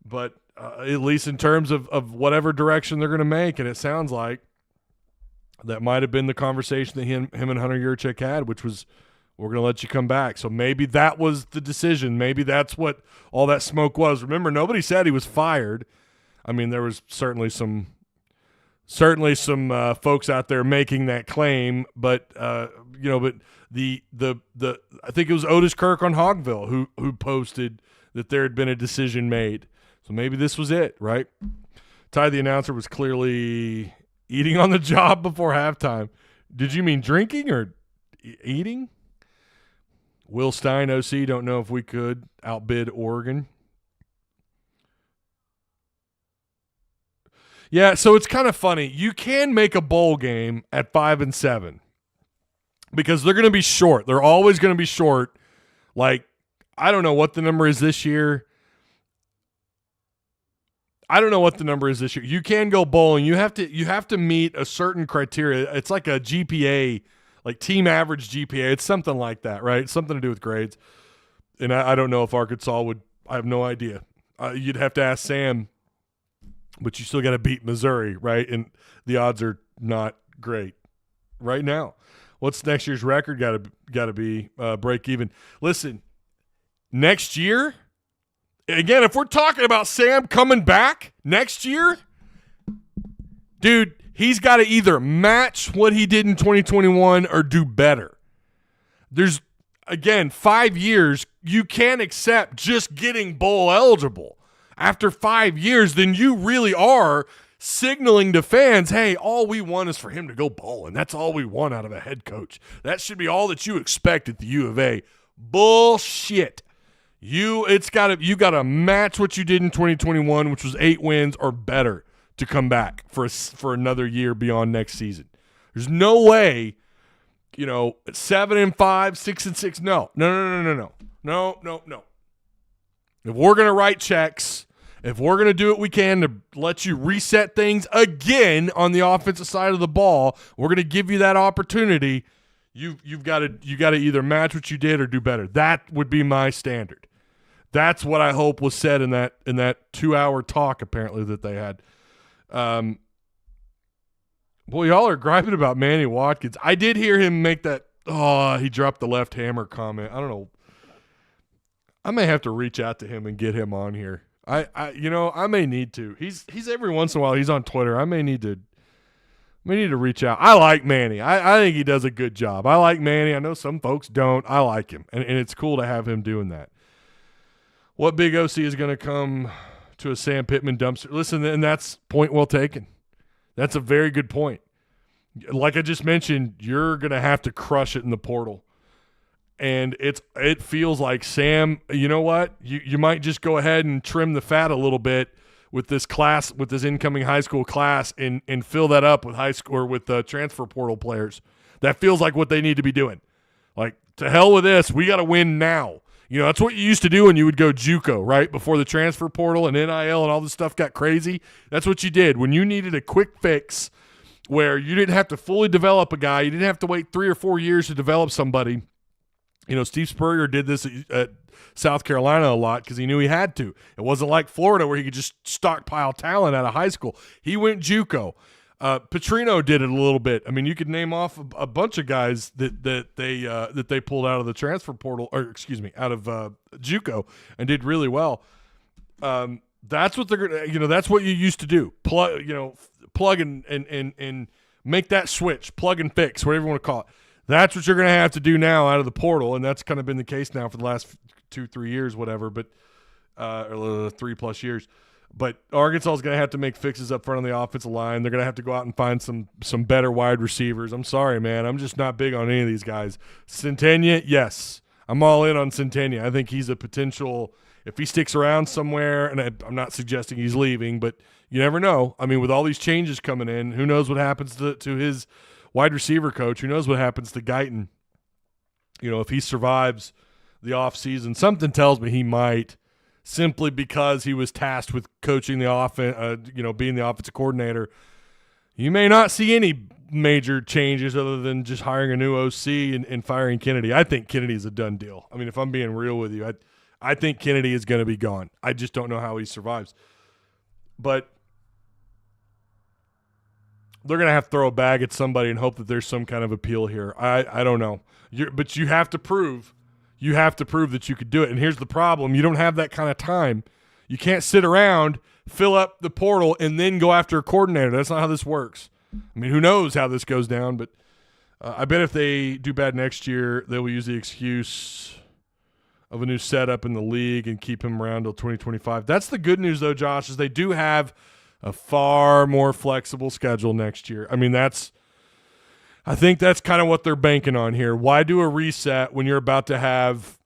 But at least in terms of whatever direction they're going to make, and it sounds like that might have been the conversation that him and Hunter Yurchek had, which was, we're going to let you come back. So maybe that was the decision. Maybe that's what all that smoke was. Remember, nobody said he was fired. I mean, there was certainly some folks out there making that claim, but but the I think it was Otis Kirk on Hogville who posted that there had been a decision made. So maybe this was it, right? Ty, the announcer, was clearly eating on the job before halftime. Did you mean drinking or eating? Will Stein, OC, don't know if we could outbid Oregon. Yeah, so it's kind of funny. You can make a bowl game at 5-7 because they're going to be short. They're always going to be short. Like, I don't know what the number is this year. You can go bowling. You have to meet a certain criteria. It's like a GPA, like team average GPA. It's something like that, right? It's something to do with grades. And I don't know if Arkansas would. I have no idea. You'd have to ask Sam. But you still got to beat Missouri, right? And the odds are not great right now. What's next year's record? Got to be break even. Listen, next year, again, if we're talking about Sam coming back next year, dude, he's got to either match what he did in 2021 or do better. There's, again, 5 years. You can't accept just getting bowl eligible. After 5 years, then you really are signaling to fans, hey, all we want is for him to go bowling. That's all we want out of a head coach. That should be all that you expect at the U of A. Bullshit. You got to match what you did in 2021, which was 8 wins or better to come back for another year beyond next season. There's no way, 7-5, 6-6. No. If we're going to write checks, if we're going to do what we can to let you reset things again on the offensive side of the ball, we're going to give you that opportunity. You've got to either match what you did or do better. That would be my standard. That's what I hope was said in that 2-hour talk apparently that they had. Boy, y'all are griping about Manny Watkins. I did hear him make that. Oh, he dropped the left hammer comment. I don't know. I may have to reach out to him and get him on here. I may need to. He's every once in a while he's on Twitter. I may need to reach out. I like Manny. I think he does a good job. I like Manny. I know some folks don't. I like him, and it's cool to have him doing that. What big OC is going to come to a Sam Pitman dumpster? Listen, and that's point well taken. That's a very good point. Like I just mentioned, you're going to have to crush it in the portal. And it feels like, Sam, you know what? You might just go ahead and trim the fat a little bit with this class, with this incoming high school class, and fill that up with high school or with transfer portal players. That feels like what they need to be doing. Like, to hell with this. We got to win now. That's what you used to do when you would go JUCO, right? Before the transfer portal and NIL and all this stuff got crazy. That's what you did. When you needed a quick fix where you didn't have to fully develop a guy, you didn't have to wait 3 or 4 years to develop somebody. Steve Spurrier did this at South Carolina a lot because he knew he had to. It wasn't like Florida where he could just stockpile talent out of high school. He went JUCO. Petrino did it a little bit. I mean, you could name off a bunch of guys that they pulled out of the transfer portal, or out of JUCO, and did really well. That's what they're gonna. That's what you used to do. Plug and make that switch. Plug and fix, whatever you want to call it. That's what you're going to have to do now out of the portal, and that's kind of been the case now for the last 2-3 years, whatever, but or 3+ years. But Arkansas is going to have to make fixes up front on the offensive line. They're going to have to go out and find some better wide receivers. I'm sorry, man. I'm just not big on any of these guys. Centennia, yes. I'm all in on Centennia. I think he's a potential – if he sticks around somewhere, and I'm not suggesting he's leaving, but you never know. I mean, with all these changes coming in, who knows what happens to his – wide receiver coach, who knows what happens to Guyton? If he survives the offseason, something tells me he might, simply because he was tasked with coaching the offense, being the offensive coordinator. You may not see any major changes other than just hiring a new OC and firing Kennedy. I think Kennedy is a done deal. I mean, if I'm being real with you, I think Kennedy is going to be gone. I just don't know how he survives. But they're going to have to throw a bag at somebody and hope that there's some kind of appeal here. I don't know. But you have to prove that you could do it. And here's the problem. You don't have that kind of time. You can't sit around, fill up the portal, and then go after a coordinator. That's not how this works. I mean, who knows how this goes down, but I bet if they do bad next year, they will use the excuse of a new setup in the league and keep him around till 2025. That's the good news, though, Josh, is they do have a far more flexible schedule next year. I mean, I think that's kind of what they're banking on here. Why do a reset when you're about to have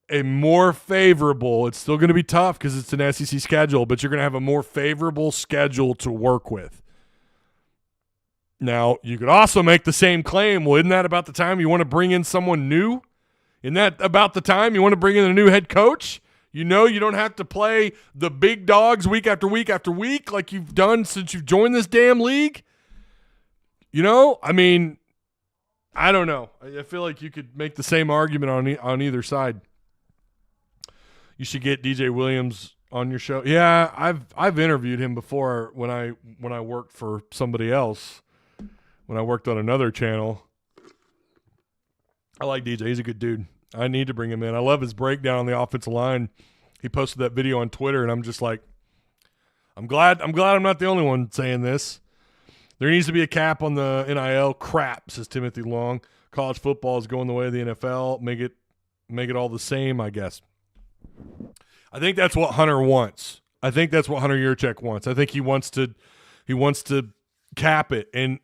a more favorable, it's still going to be tough because it's an SEC schedule, but you're going to have a more favorable schedule to work with. Now, you could also make the same claim. Well, isn't that about the time you want to bring in someone new? Isn't that about the time you want to bring in a new head coach? You know you don't have to play the big dogs week after week after week like you've done since you've joined this damn league. You know, I mean, I don't know. I feel like you could make the same argument on either side. You should get DJ Williams on your show. Yeah, I've interviewed him before when I worked for somebody else. When I worked on another channel. I like DJ. He's a good dude. I need to bring him in. I love his breakdown on the offensive line. He posted that video on Twitter, and I'm just like, I'm glad I'm not the only one saying this. There needs to be a cap on the NIL crap, says Timothy Long. College football is going the way of the NFL. Make it all the same, I guess. I think that's what Hunter wants. I think that's what Hunter Yurchek wants. I think he wants to cap it. And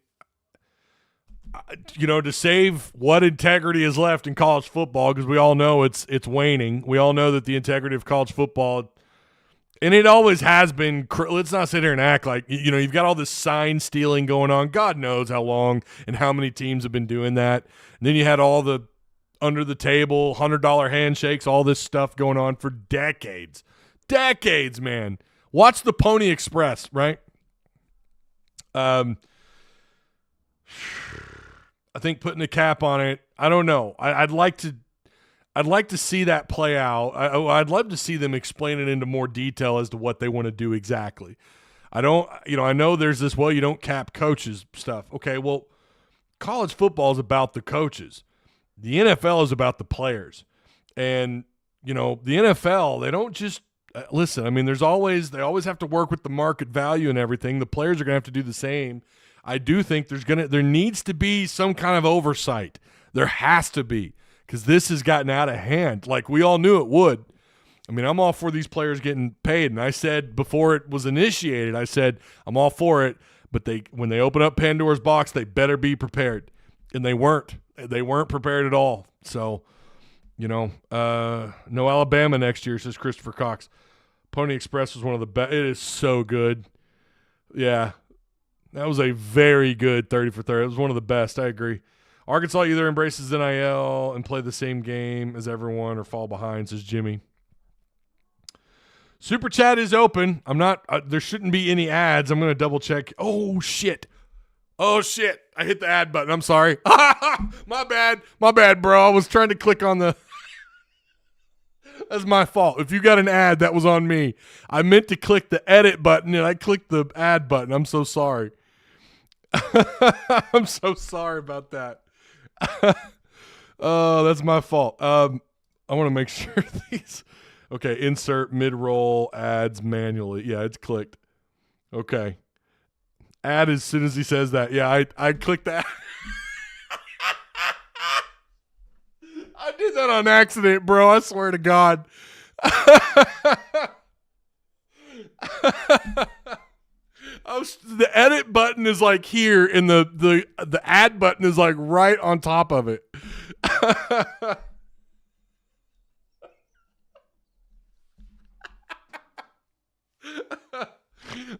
you know, to save what integrity is left in college football, because we all know it's waning. We all know that the integrity of college football, and it always has been. Let's not sit here and act like, you know, you've got all this sign stealing going on. God knows how long and how many teams have been doing that. And then you had all the under the table $100 handshakes, all this stuff going on for decades. Decades, man. Watch the Pony Express, right? I think putting a cap on it, I don't know. I'd like to see that play out. I'd love to see them explain it into more detail as to what they want to do exactly. I know there's this, well, you don't cap coaches stuff. Okay, well, college football is about the coaches. The NFL is about the players. And, you know, the NFL, they don't just listen, I mean, they always have to work with the market value and everything. The players are going to have to do the same. I do think there needs to be some kind of oversight. There has to be, because this has gotten out of hand. Like we all knew it would. I mean, I'm all for these players getting paid, and I said before it was initiated, I said I'm all for it. But when they open up Pandora's box, they better be prepared, and they weren't. They weren't prepared at all. So, you know, no Alabama next year, says Christopher Cox. Pony Express was one of the best. It is so good. Yeah. That was a very good 30 for 30. It was one of the best. I agree. Arkansas either embraces NIL and play the same game as everyone or fall behind, says Jimmy. Super chat is open. I'm not there shouldn't be any ads. I'm going to double check. Oh, shit. I hit the ad button. I'm sorry. My bad, bro. I was trying to click on the – that's my fault. If you got an ad, that was on me. I meant to click the edit button, and I clicked the ad button. I'm so sorry. I'm so sorry about that. Oh, that's my fault. I want to make sure these – okay, insert mid-roll ads manually. Yeah, it's clicked. Okay. Ad as soon as he says that. Yeah, I clicked that. I did that on accident, bro. I swear to God. The edit button is like here, and the ad button is like right on top of it.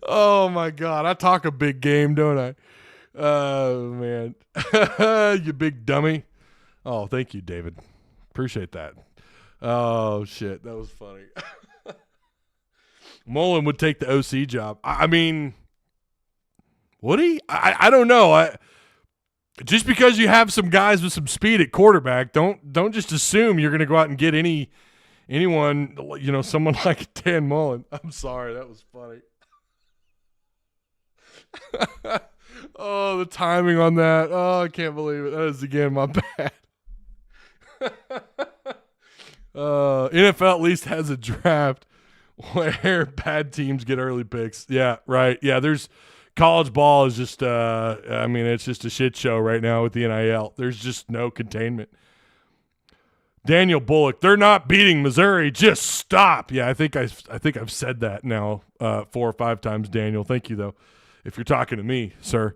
Oh my God, I talk a big game, don't I? Oh man, you big dummy. Oh, thank you, David. Appreciate that. Oh shit, that was funny. Mullen would take the OC job. I mean, would he? I don't know. Just because you have some guys with some speed at quarterback, don't just assume you're going to go out and get anyone. You know, someone like Dan Mullen. I'm sorry, that was funny. Oh, the timing on that. Oh, I can't believe it. That is, again, my bad. NFL at least has a draft where bad teams get early picks. Yeah, right. Yeah, there's college ball is just I mean, it's just a shit show right now with the NIL. There's just no containment. Daniel Bullock, they're not beating Missouri. Just stop. Yeah, I think I've said that now 4 or 5 times, Daniel. Thank you, though, if you're talking to me, sir.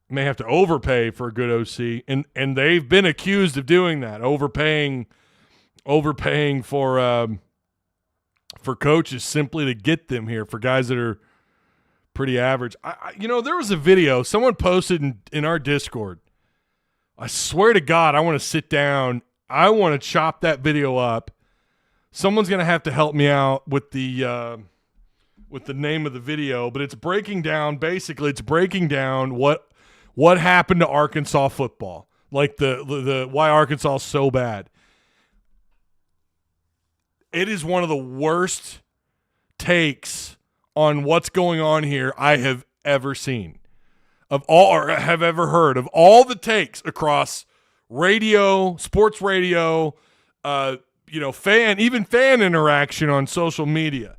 may have to overpay for a good OC, and they've been accused of doing that, overpaying for coaches simply to get them here, for guys that are pretty average. There was a video someone posted in our Discord. I swear to God, I want to sit down. I want to chop that video up. Someone's going to have to help me out with the name of the video, but it's breaking down what happened to Arkansas football, like the why Arkansas is so bad. It is one of the worst takes on what's going on here I have ever seen, have ever heard. Of all the takes across radio, sports radio, fan interaction on social media,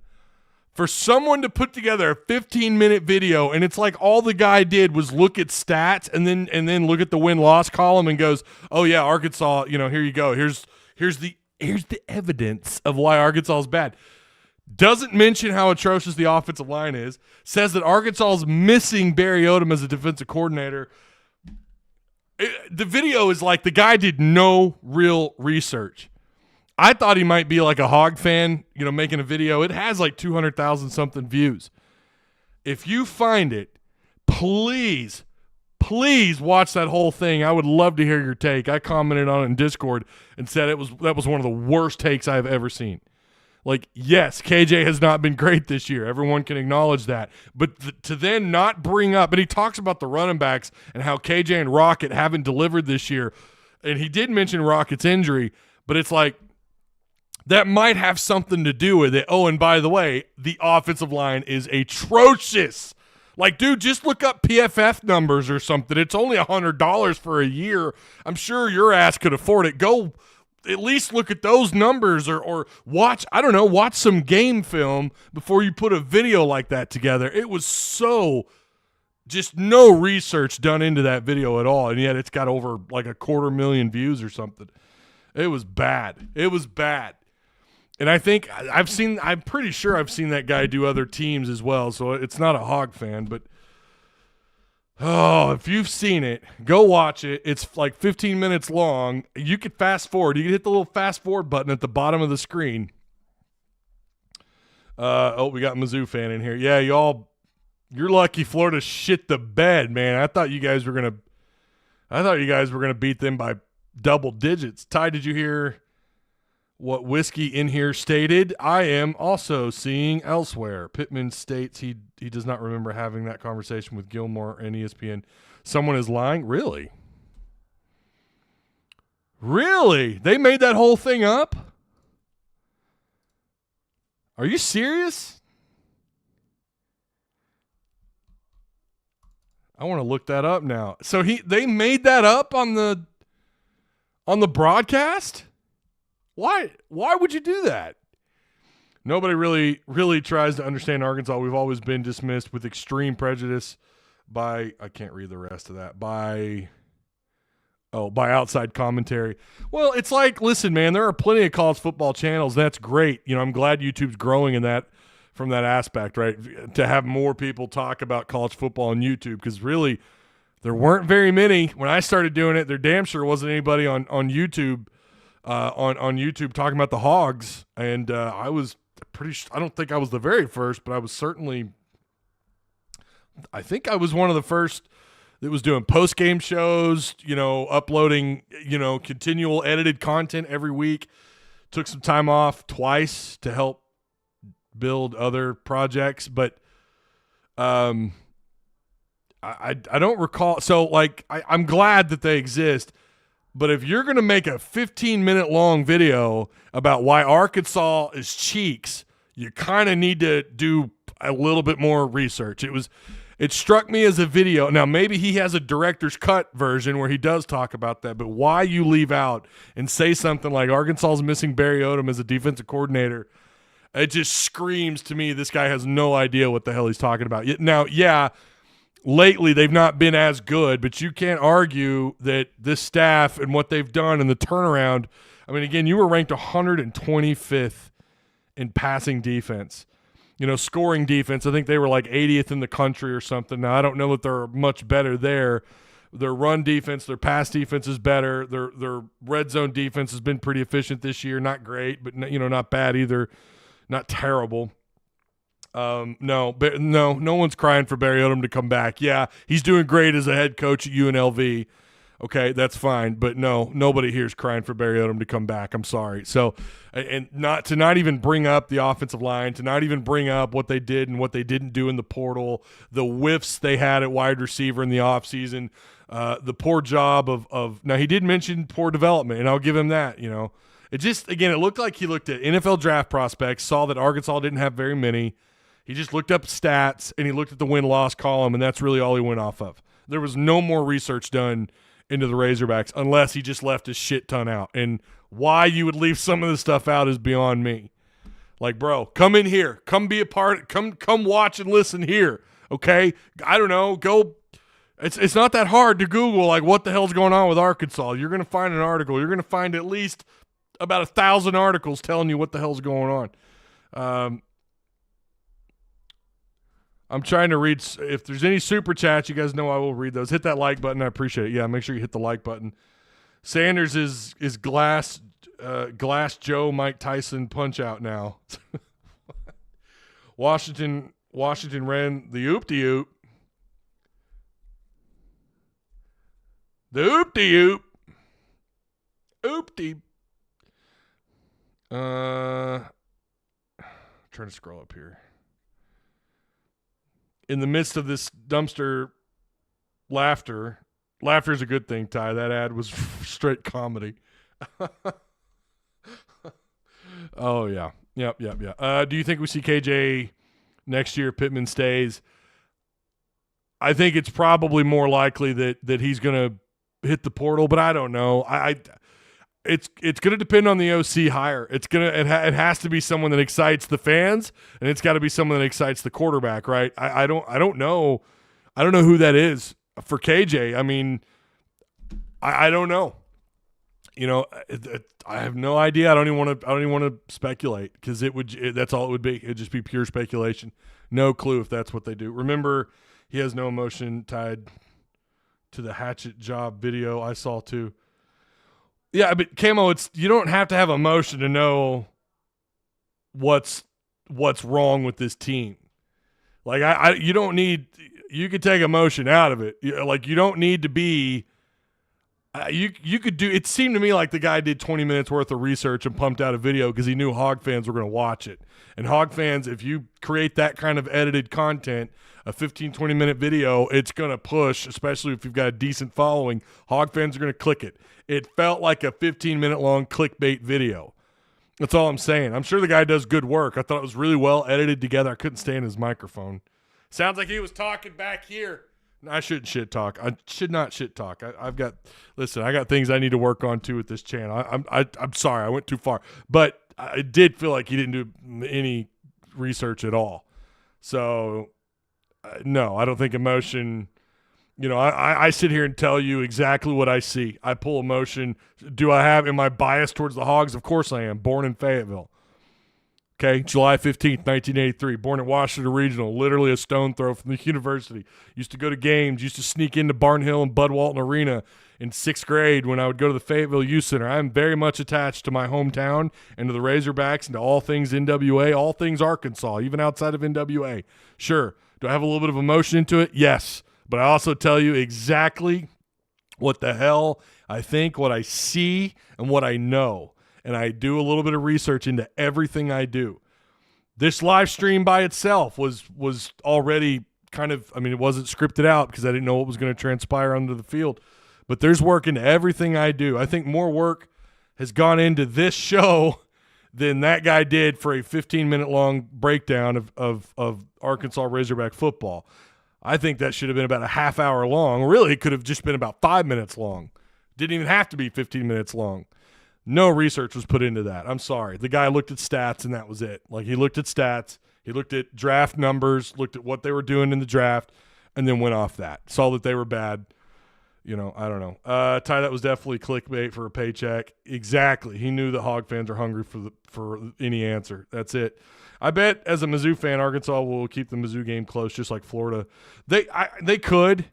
for someone to put together a 15-minute video, and it's like all the guy did was look at stats and then look at the win-loss column and goes, "Oh yeah, Arkansas, here you go. Here's the evidence of why Arkansas is bad." Doesn't mention how atrocious the offensive line is. Says that Arkansas is missing Barry Odom as a defensive coordinator. The video is like the guy did no real research. I thought he might be like a Hog fan, making a video. It has like 200,000 something views. If you find it, please watch that whole thing. I would love to hear your take. I commented on it in Discord and said that was one of the worst takes I've ever seen. Like, yes, KJ has not been great this year. Everyone can acknowledge that. But to then not bring up, and he talks about the running backs and how KJ and Rocket haven't delivered this year. And he did mention Rocket's injury, but it's like, that might have something to do with it. Oh, and by the way, the offensive line is atrocious. Like, dude, just look up PFF numbers or something. It's only $100 for a year. I'm sure your ass could afford it. Go at least look at those numbers or watch some game film before you put a video like that together. It was so just no research done into that video at all, and yet it's got over like 250,000 views or something. It was bad. And I'm pretty sure I've seen that guy do other teams as well, so it's not a Hog fan, but if you've seen it, go watch it. It's like 15 minutes long. You could fast forward. You can hit the little fast forward button at the bottom of the screen. We got Mizzou fan in here. Yeah, you're lucky Florida shit the bed, man. I thought you guys were gonna beat them by double digits. Ty, did you hear what Whiskey in here stated? I am also seeing elsewhere. Pitman states he does not remember having that conversation with Gilmore and ESPN. Someone is lying? Really? They made that whole thing up? Are you serious? I want to look that up now. So they made that up on the broadcast? Why would you do that? Nobody really tries to understand Arkansas. We've always been dismissed with extreme prejudice by, I can't read the rest of that, by outside commentary. Well, it's like, listen, man, there are plenty of college football channels. That's great. I'm glad YouTube's growing in that, from that aspect, right? To have more people talk about college football on YouTube, because really there weren't very many. When I started doing it, there damn sure wasn't anybody on YouTube on YouTube talking about the Hogs, and I was pretty I don't think I was the very first, but I think I was one of the first that was doing post-game shows, uploading, continual edited content every week. Took some time off twice to help build other projects, but I don't recall. So, like, I'm glad that they exist. But if you're going to make a 15-minute long video about why Arkansas is cheeks, you kind of need to do a little bit more research. It struck me as a video. Now, maybe he has a director's cut version where he does talk about that, but why you leave out and say something like Arkansas is missing Barry Odom as a defensive coordinator, it just screams to me this guy has no idea what the hell he's talking about. Now, yeah, lately they've not been as good, but you can't argue that this staff and what they've done and the turnaround. I mean, again, you were ranked 125th in passing defense. scoring defense. I think they were like 80th in the country or something. Now, I don't know that they're much better there. Their run defense, their pass defense is better. Their red zone defense has been pretty efficient this year. Not great, but not bad either. Not terrible. No one's crying for Barry Odom to come back. Yeah, he's doing great as a head coach at UNLV. Okay, that's fine, but no, nobody here is crying for Barry Odom to come back. I'm sorry. So, and not even bring up the offensive line, to not even bring up what they did and what they didn't do in the portal, the whiffs they had at wide receiver in the offseason, the poor job of now he did mention poor development, and I'll give him that. It just, again, it looked like he looked at NFL draft prospects, saw that Arkansas didn't have very many. He just looked up stats, and he looked at the win-loss column, and that's really all he went off of. There was no more research done into the Razorbacks unless he just left a shit ton out. And why you would leave some of the stuff out is beyond me. Like, bro, come in here. Come be a part. Come watch and listen here, okay? I don't know. Go. It's not that hard to Google, like, what the hell's going on with Arkansas. You're going to find an article. You're going to find at least about 1,000 articles telling you what the hell's going on. I'm trying to read. If there's any super chats, you guys know I will read those. Hit that like button. I appreciate it. Yeah, make sure you hit the like button. Sanders is glass Joe Mike Tyson punch out now. Washington ran the oop-de-oop. The oop-de-oop. Oop-de. Trying to scroll up here. In the midst of this dumpster laughter is a good thing, Ty. That ad was straight comedy. Oh, yeah. Yep. Do you think we see KJ next year? Pitman stays. I think it's probably more likely that he's going to hit the portal, but I don't know. It's going to depend on the OC hire. It has to be someone that excites the fans, and it's got to be someone that excites the quarterback, right? I don't know who that is for KJ. I mean, I don't know. I have no idea. I don't even want to speculate because that's all it would be. It'd just be pure speculation. No clue if that's what they do. Remember, he has no emotion tied to the hatchet job video I saw too. Yeah, but Camo, you don't have to have emotion to know what's wrong with this team. Like you don't need. You could take emotion out of it. Like you don't need to be. You could do. It seemed to me like the guy did 20 minutes worth of research and pumped out a video because he knew Hog fans were going to watch it. And Hog fans, if you create that kind of edited content, a 15, 20-minute video, it's going to push, especially if you've got a decent following. Hog fans are going to click it. It felt like a 15-minute long clickbait video. That's all I'm saying. I'm sure the guy does good work. I thought it was really well edited together. I couldn't stand his microphone. Sounds like he was talking back here. I shouldn't shit talk. I should not shit talk. I got things I need to work on too with this channel. I'm sorry. I went too far. But I did feel like he didn't do any research at all. So, no, I don't think emotion – I sit here and tell you exactly what I see. I pull emotion. Am I biased towards the Hogs? Of course I am. Born in Fayetteville. Okay, July 15th, 1983. Born at Washington Regional, literally a stone throw from the university. Used to go to games. Used to sneak into Barnhill and Bud Walton Arena in 6th grade when I would go to the Fayetteville Youth Center. I'm very much attached to my hometown and to the Razorbacks and to all things NWA, all things Arkansas, even outside of NWA. Sure. Do I have a little bit of emotion into it? Yes. But I also tell you exactly what the hell I think, what I see, and what I know. And I do a little bit of research into everything I do. This live stream by itself was already kind of, it wasn't scripted out because I didn't know what was going to transpire under the field. But there's work into everything I do. I think more work has gone into this show than that guy did for a 15-minute long breakdown of Arkansas Razorback football. I think that should have been about a half hour long. Really, it could have just been about 5 minutes long. Didn't even have to be 15 minutes long. No research was put into that. I'm sorry. The guy looked at stats, and that was it. Like, he looked at stats. He looked at draft numbers, looked at what they were doing in the draft, and then went off that. Saw that they were bad. I don't know. Ty, that was definitely clickbait for a paycheck. Exactly. He knew that Hog fans are hungry for any answer. That's it. I bet as a Mizzou fan, Arkansas will keep the Mizzou game close, just like Florida. They could.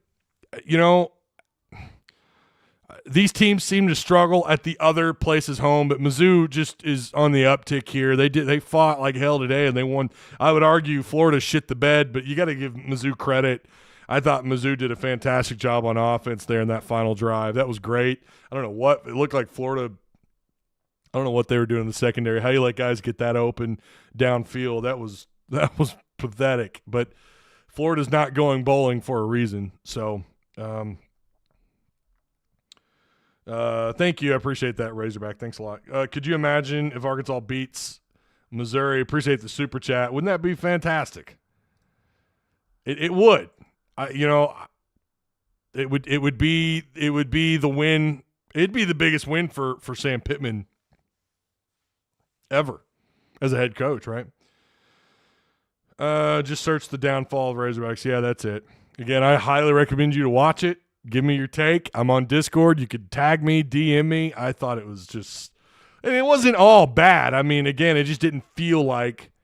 These teams seem to struggle at the other places home, but Mizzou just is on the uptick here. They fought like hell today, and they won. I would argue Florida shit the bed, but you got to give Mizzou credit. I thought Mizzou did a fantastic job on offense there in that final drive. That was great. I don't know what – it looked like Florida – I don't know what they were doing in the secondary. How you let guys get that open downfield, that was pathetic. But Florida's not going bowling for a reason. So thank you. I appreciate that, Razorback. Thanks a lot. Could you imagine if Arkansas beats Missouri? Appreciate the super chat. Wouldn't that be fantastic? It would. It would be the win. It'd be the biggest win for Sam Pitman ever as a head coach, right? Just search the downfall of Razorbacks. Yeah, that's it. Again, I highly recommend you to watch it. Give me your take. I'm on Discord. You could tag me, DM me. I thought it was just – and it wasn't all bad. I mean, again, it just didn't feel like –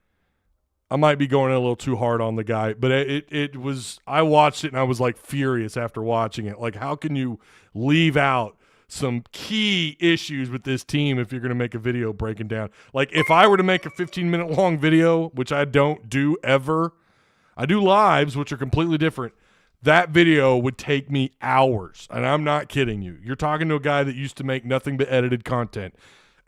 I might be going a little too hard on the guy, but it was – I watched it and I was like furious after watching it. Like, how can you leave out some key issues with this team if you're going to make a video breaking down? Like, if I were to make a 15-minute long video, which I don't do ever, I do lives, which are completely different. That video would take me hours, and I'm not kidding you. You're talking to a guy that used to make nothing but edited content.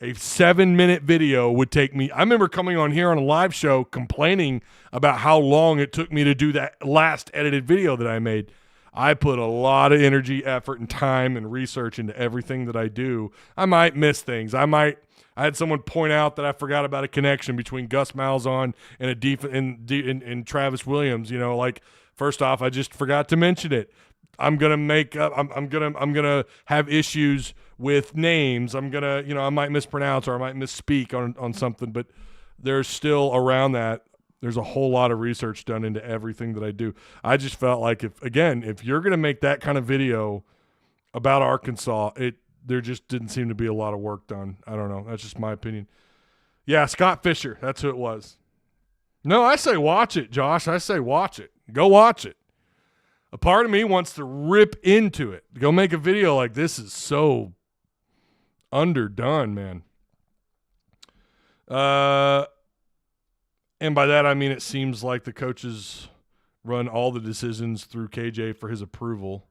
A 7-minute video would take me – I remember coming on here on a live show complaining about how long it took me to do that last edited video that I made. I put a lot of energy, effort, and time and research into everything that I do. I might miss things. I had someone point out that I forgot about a connection between Gus Malzahn and Travis Williams. Like, first off, I just forgot to mention it. I'm gonna have issues with names. I'm gonna, I might mispronounce or I might misspeak on something, but there's still around that. There's a whole lot of research done into everything that I do. I just felt like if you're gonna make that kind of video about Arkansas, there just didn't seem to be a lot of work done. I don't know. That's just my opinion. Yeah, Scott Fisher. That's who it was. No, I say watch it, Josh. I say watch it. Go watch it. A part of me wants to rip into it. Go make a video like this is so underdone, man. And by that I mean it seems like the coaches run all the decisions through KJ for his approval.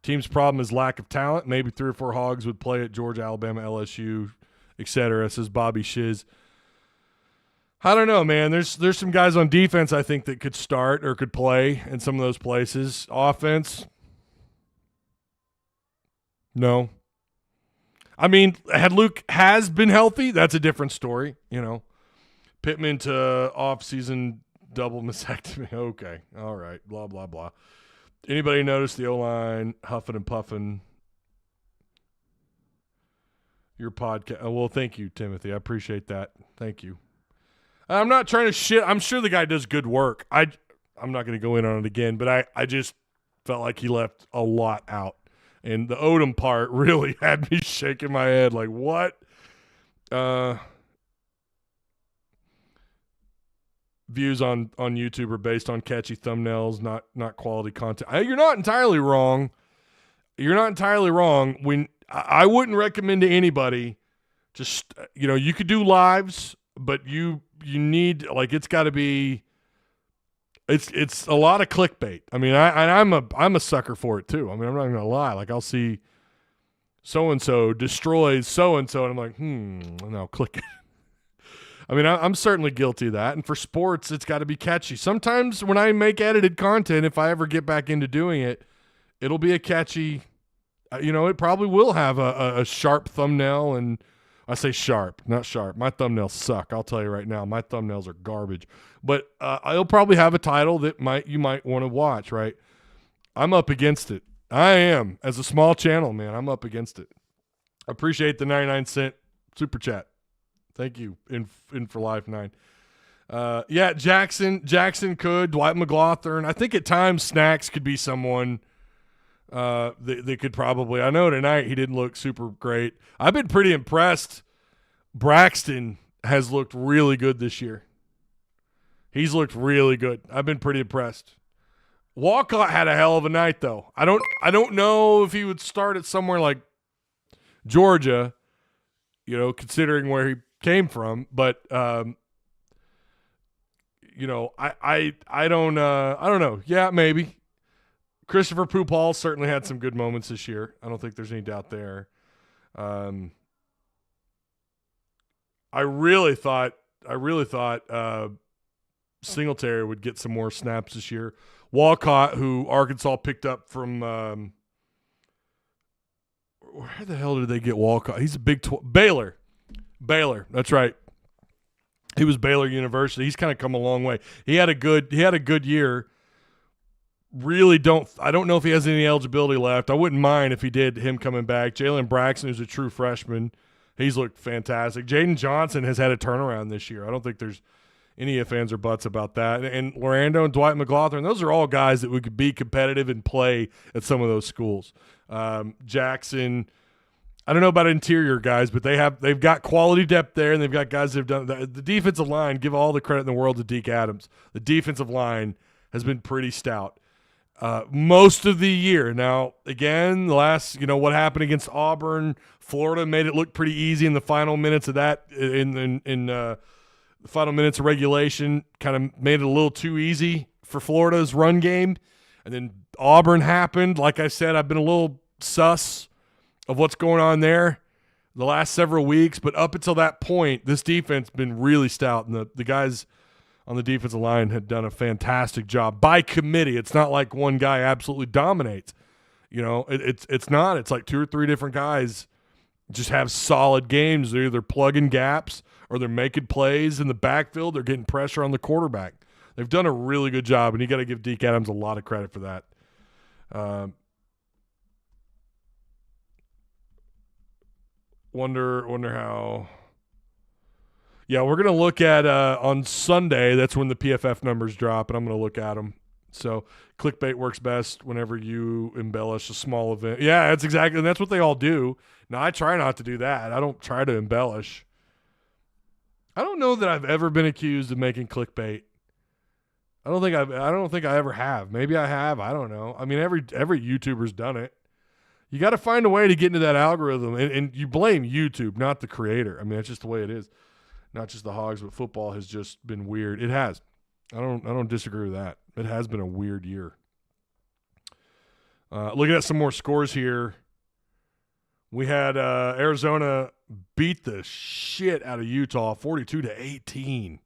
Team's problem is lack of talent. Maybe 3 or 4 Hogs would play at Georgia, Alabama, LSU, etc., says Bobby Shiz. I don't know, man. There's some guys on defense I think that could start or could play in some of those places. Offense, no. I mean, had Luke has been healthy, that's a different story, Pitman to off-season double mastectomy. Okay, all right, blah, blah, blah. Anybody notice the O-line huffing and puffing your podcast? Oh, well, thank you, Timothy. I appreciate that. Thank you. I'm not trying to shit. I'm sure the guy does good work. I'm not going to go in on it again, but I just felt like he left a lot out. And the Odom part really had me shaking my head like, what? Views on YouTube are based on catchy thumbnails, not quality content. You're not entirely wrong. You're not entirely wrong. When I wouldn't recommend to anybody just, you could do lives, but you need, like, it's got to be, it's a lot of clickbait. I mean, I'm a sucker for it too. I mean, I'm not going to lie. Like, I'll see so-and-so destroys so-and-so, and I'm like, no, click it. I mean, I'm certainly guilty of that. And for sports, it's got to be catchy. Sometimes when I make edited content, if I ever get back into doing it, it'll be a catchy, it probably will have a sharp thumbnail. And I say sharp, not sharp. My thumbnails suck. I'll tell you right now, my thumbnails are garbage. But I'll probably have a title that you might want to watch, right? I'm up against it. I am. As a small channel, man, I'm up against it. Appreciate the 99-cent super chat. Thank you, in for life 9. Yeah, Jackson could. Dwight McLaughlin. I think at times Snacks could be someone They could probably. I know tonight he didn't look super great. I've been pretty impressed. Braxton has looked really good this year. He's looked really good. I've been pretty impressed. Walcott had a hell of a night, though. I don't know if he would start at somewhere like Georgia, considering where he came from. But I don't know. Yeah, maybe. Christopher Pupal certainly had some good moments this year. I don't think there's any doubt there. I really thought Singletary would get some more snaps this year. Walcott, who Arkansas picked up from where the hell did they get Walcott? He's a Big Baylor. That's right. He was Baylor University. He's kind of come a long way. He had a good year. I don't know if he has any eligibility left. I wouldn't mind if he did, him coming back. Jalen Braxton, who's a true freshman, he's looked fantastic. Jaden Johnson has had a turnaround this year. I don't think there's any ifs, ands, or buts about that. And Lorando and Dwight McLaughlin, those are all guys that would be competitive and play at some of those schools. Jackson, I don't know about interior guys, but they've got quality depth there, and they've got guys that have done the defensive line. Give all the credit in the world to Deke Adams. The defensive line has been pretty stout most of the year. Now, again, the last, what happened against Auburn, Florida made it look pretty easy in the final minutes of that. In the final minutes of regulation, kind of made it a little too easy for Florida's run game. And then Auburn happened. Like I said, I've been a little sus of what's going on there the last several weeks. But up until that point, this defense has been really stout. And the guys on the defensive line had done a fantastic job by committee. It's not like one guy absolutely dominates. It's not. It's like two or three different guys just have solid games. They're either plugging gaps or they're making plays in the backfield. They're getting pressure on the quarterback. They've done a really good job, and you got to give Deke Adams a lot of credit for that. Wonder how. Yeah, we're going to look at on Sunday. That's when the PFF numbers drop, and I'm going to look at them. So clickbait works best whenever you embellish a small event. Yeah, that's what they all do. Now, I try not to do that. I don't try to embellish. I don't know that I've ever been accused of making clickbait. I don't think I ever have. Maybe I have. I don't know. I mean, every YouTuber's done it. You got to find a way to get into that algorithm, and you blame YouTube, not the creator. I mean, that's just the way it is. Not just the Hogs, but football has just been weird. It has. I don't disagree with that. It has been a weird year. Looking at some more scores here. We had Arizona beat the shit out of Utah, 42-18.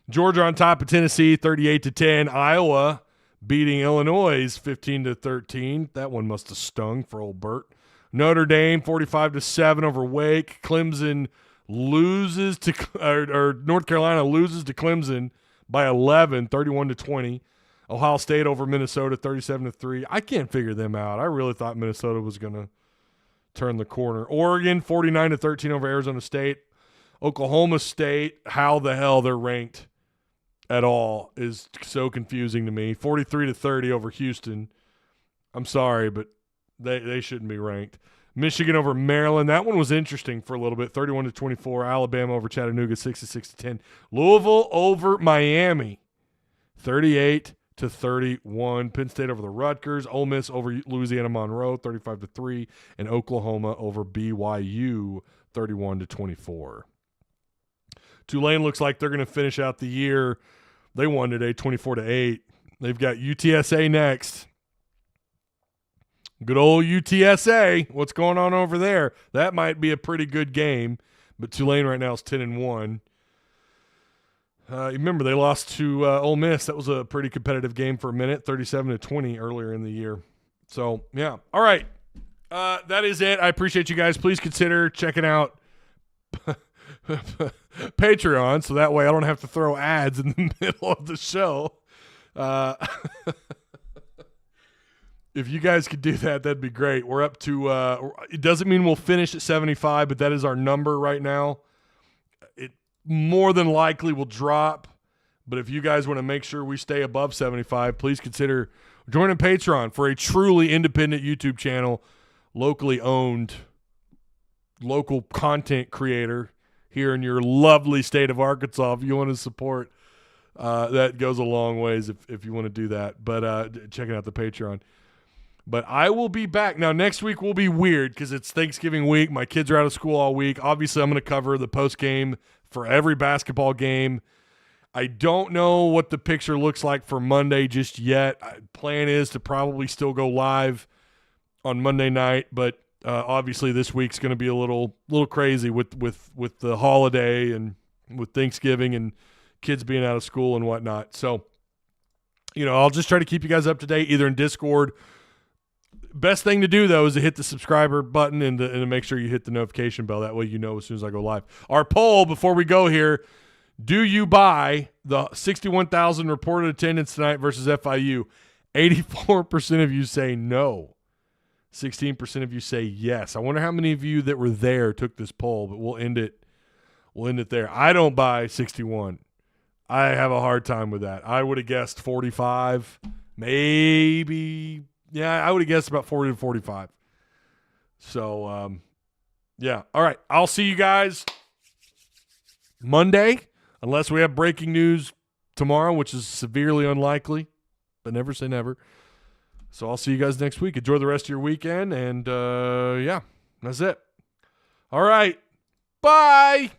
Georgia on top of Tennessee, 38-10. Iowa beating Illinois, 15-13. That one must have stung for old Bert. Notre Dame, 45-7 over Wake. Clemson loses to North Carolina loses to Clemson by 11, 31-20. Ohio State over Minnesota, 37-3. I can't figure them out. I really thought Minnesota was going to turn the corner. Oregon, 49-13 over Arizona State. Oklahoma State, how the hell they're ranked at all is so confusing to me. 43-30 over Houston. I'm sorry, but they shouldn't be ranked. Michigan over Maryland. That one was interesting for a little bit. 31-24. Alabama over Chattanooga, 66-10. Louisville over Miami, 38-31. Penn State over the Rutgers. Ole Miss over Louisiana Monroe, 35-3. And Oklahoma over BYU, 31-24. Tulane looks like they're going to finish out the year. They won today, 24-8. They've got UTSA next. Good old UTSA. What's going on over there? That might be a pretty good game, but Tulane right now is 10-1. Remember, they lost to Ole Miss. That was a pretty competitive game for a minute, 37-20 earlier in the year. So, yeah. All right. That is it. I appreciate you guys. Please consider checking out Patreon, so that way I don't have to throw ads in the middle of the show. If you guys could do that, that'd be great. We're up to it doesn't mean we'll finish at 75, but that is our number right now. It more than likely will drop, but if you guys want to make sure we stay above 75, please consider Join Patreon for a truly independent YouTube channel, locally owned, local content creator here in your lovely state of Arkansas. If you want to support, that goes a long ways if you want to do that. But checking out the Patreon. But I will be back. Now, next week will be weird because it's Thanksgiving week. My kids are out of school all week. Obviously, I'm going to cover the post-game for every basketball game. I don't know what the picture looks like for Monday just yet. Plan is to probably still go live on Monday night, but obviously this week's going to be a little crazy with the holiday and with Thanksgiving and kids being out of school and whatnot. So, I'll just try to keep you guys up to date either in Discord. Best thing to do, though, is to hit the subscriber button and to make sure you hit the notification bell. That way you know as soon as I go live. Our poll before we go here, do you buy the 61,000 reported attendance tonight versus FIU? 84% of you say no. 16% of you say yes. I wonder how many of you that were there took this poll, but we'll end it there. I don't buy 61. I have a hard time with that. I would have guessed 45, maybe. Yeah, I would have guessed about 40 to 45. So, yeah. All right. I'll see you guys Monday, unless we have breaking news tomorrow, which is severely unlikely, but never say never. So I'll see you guys next week. Enjoy the rest of your weekend, and, yeah, that's it. All right. Bye.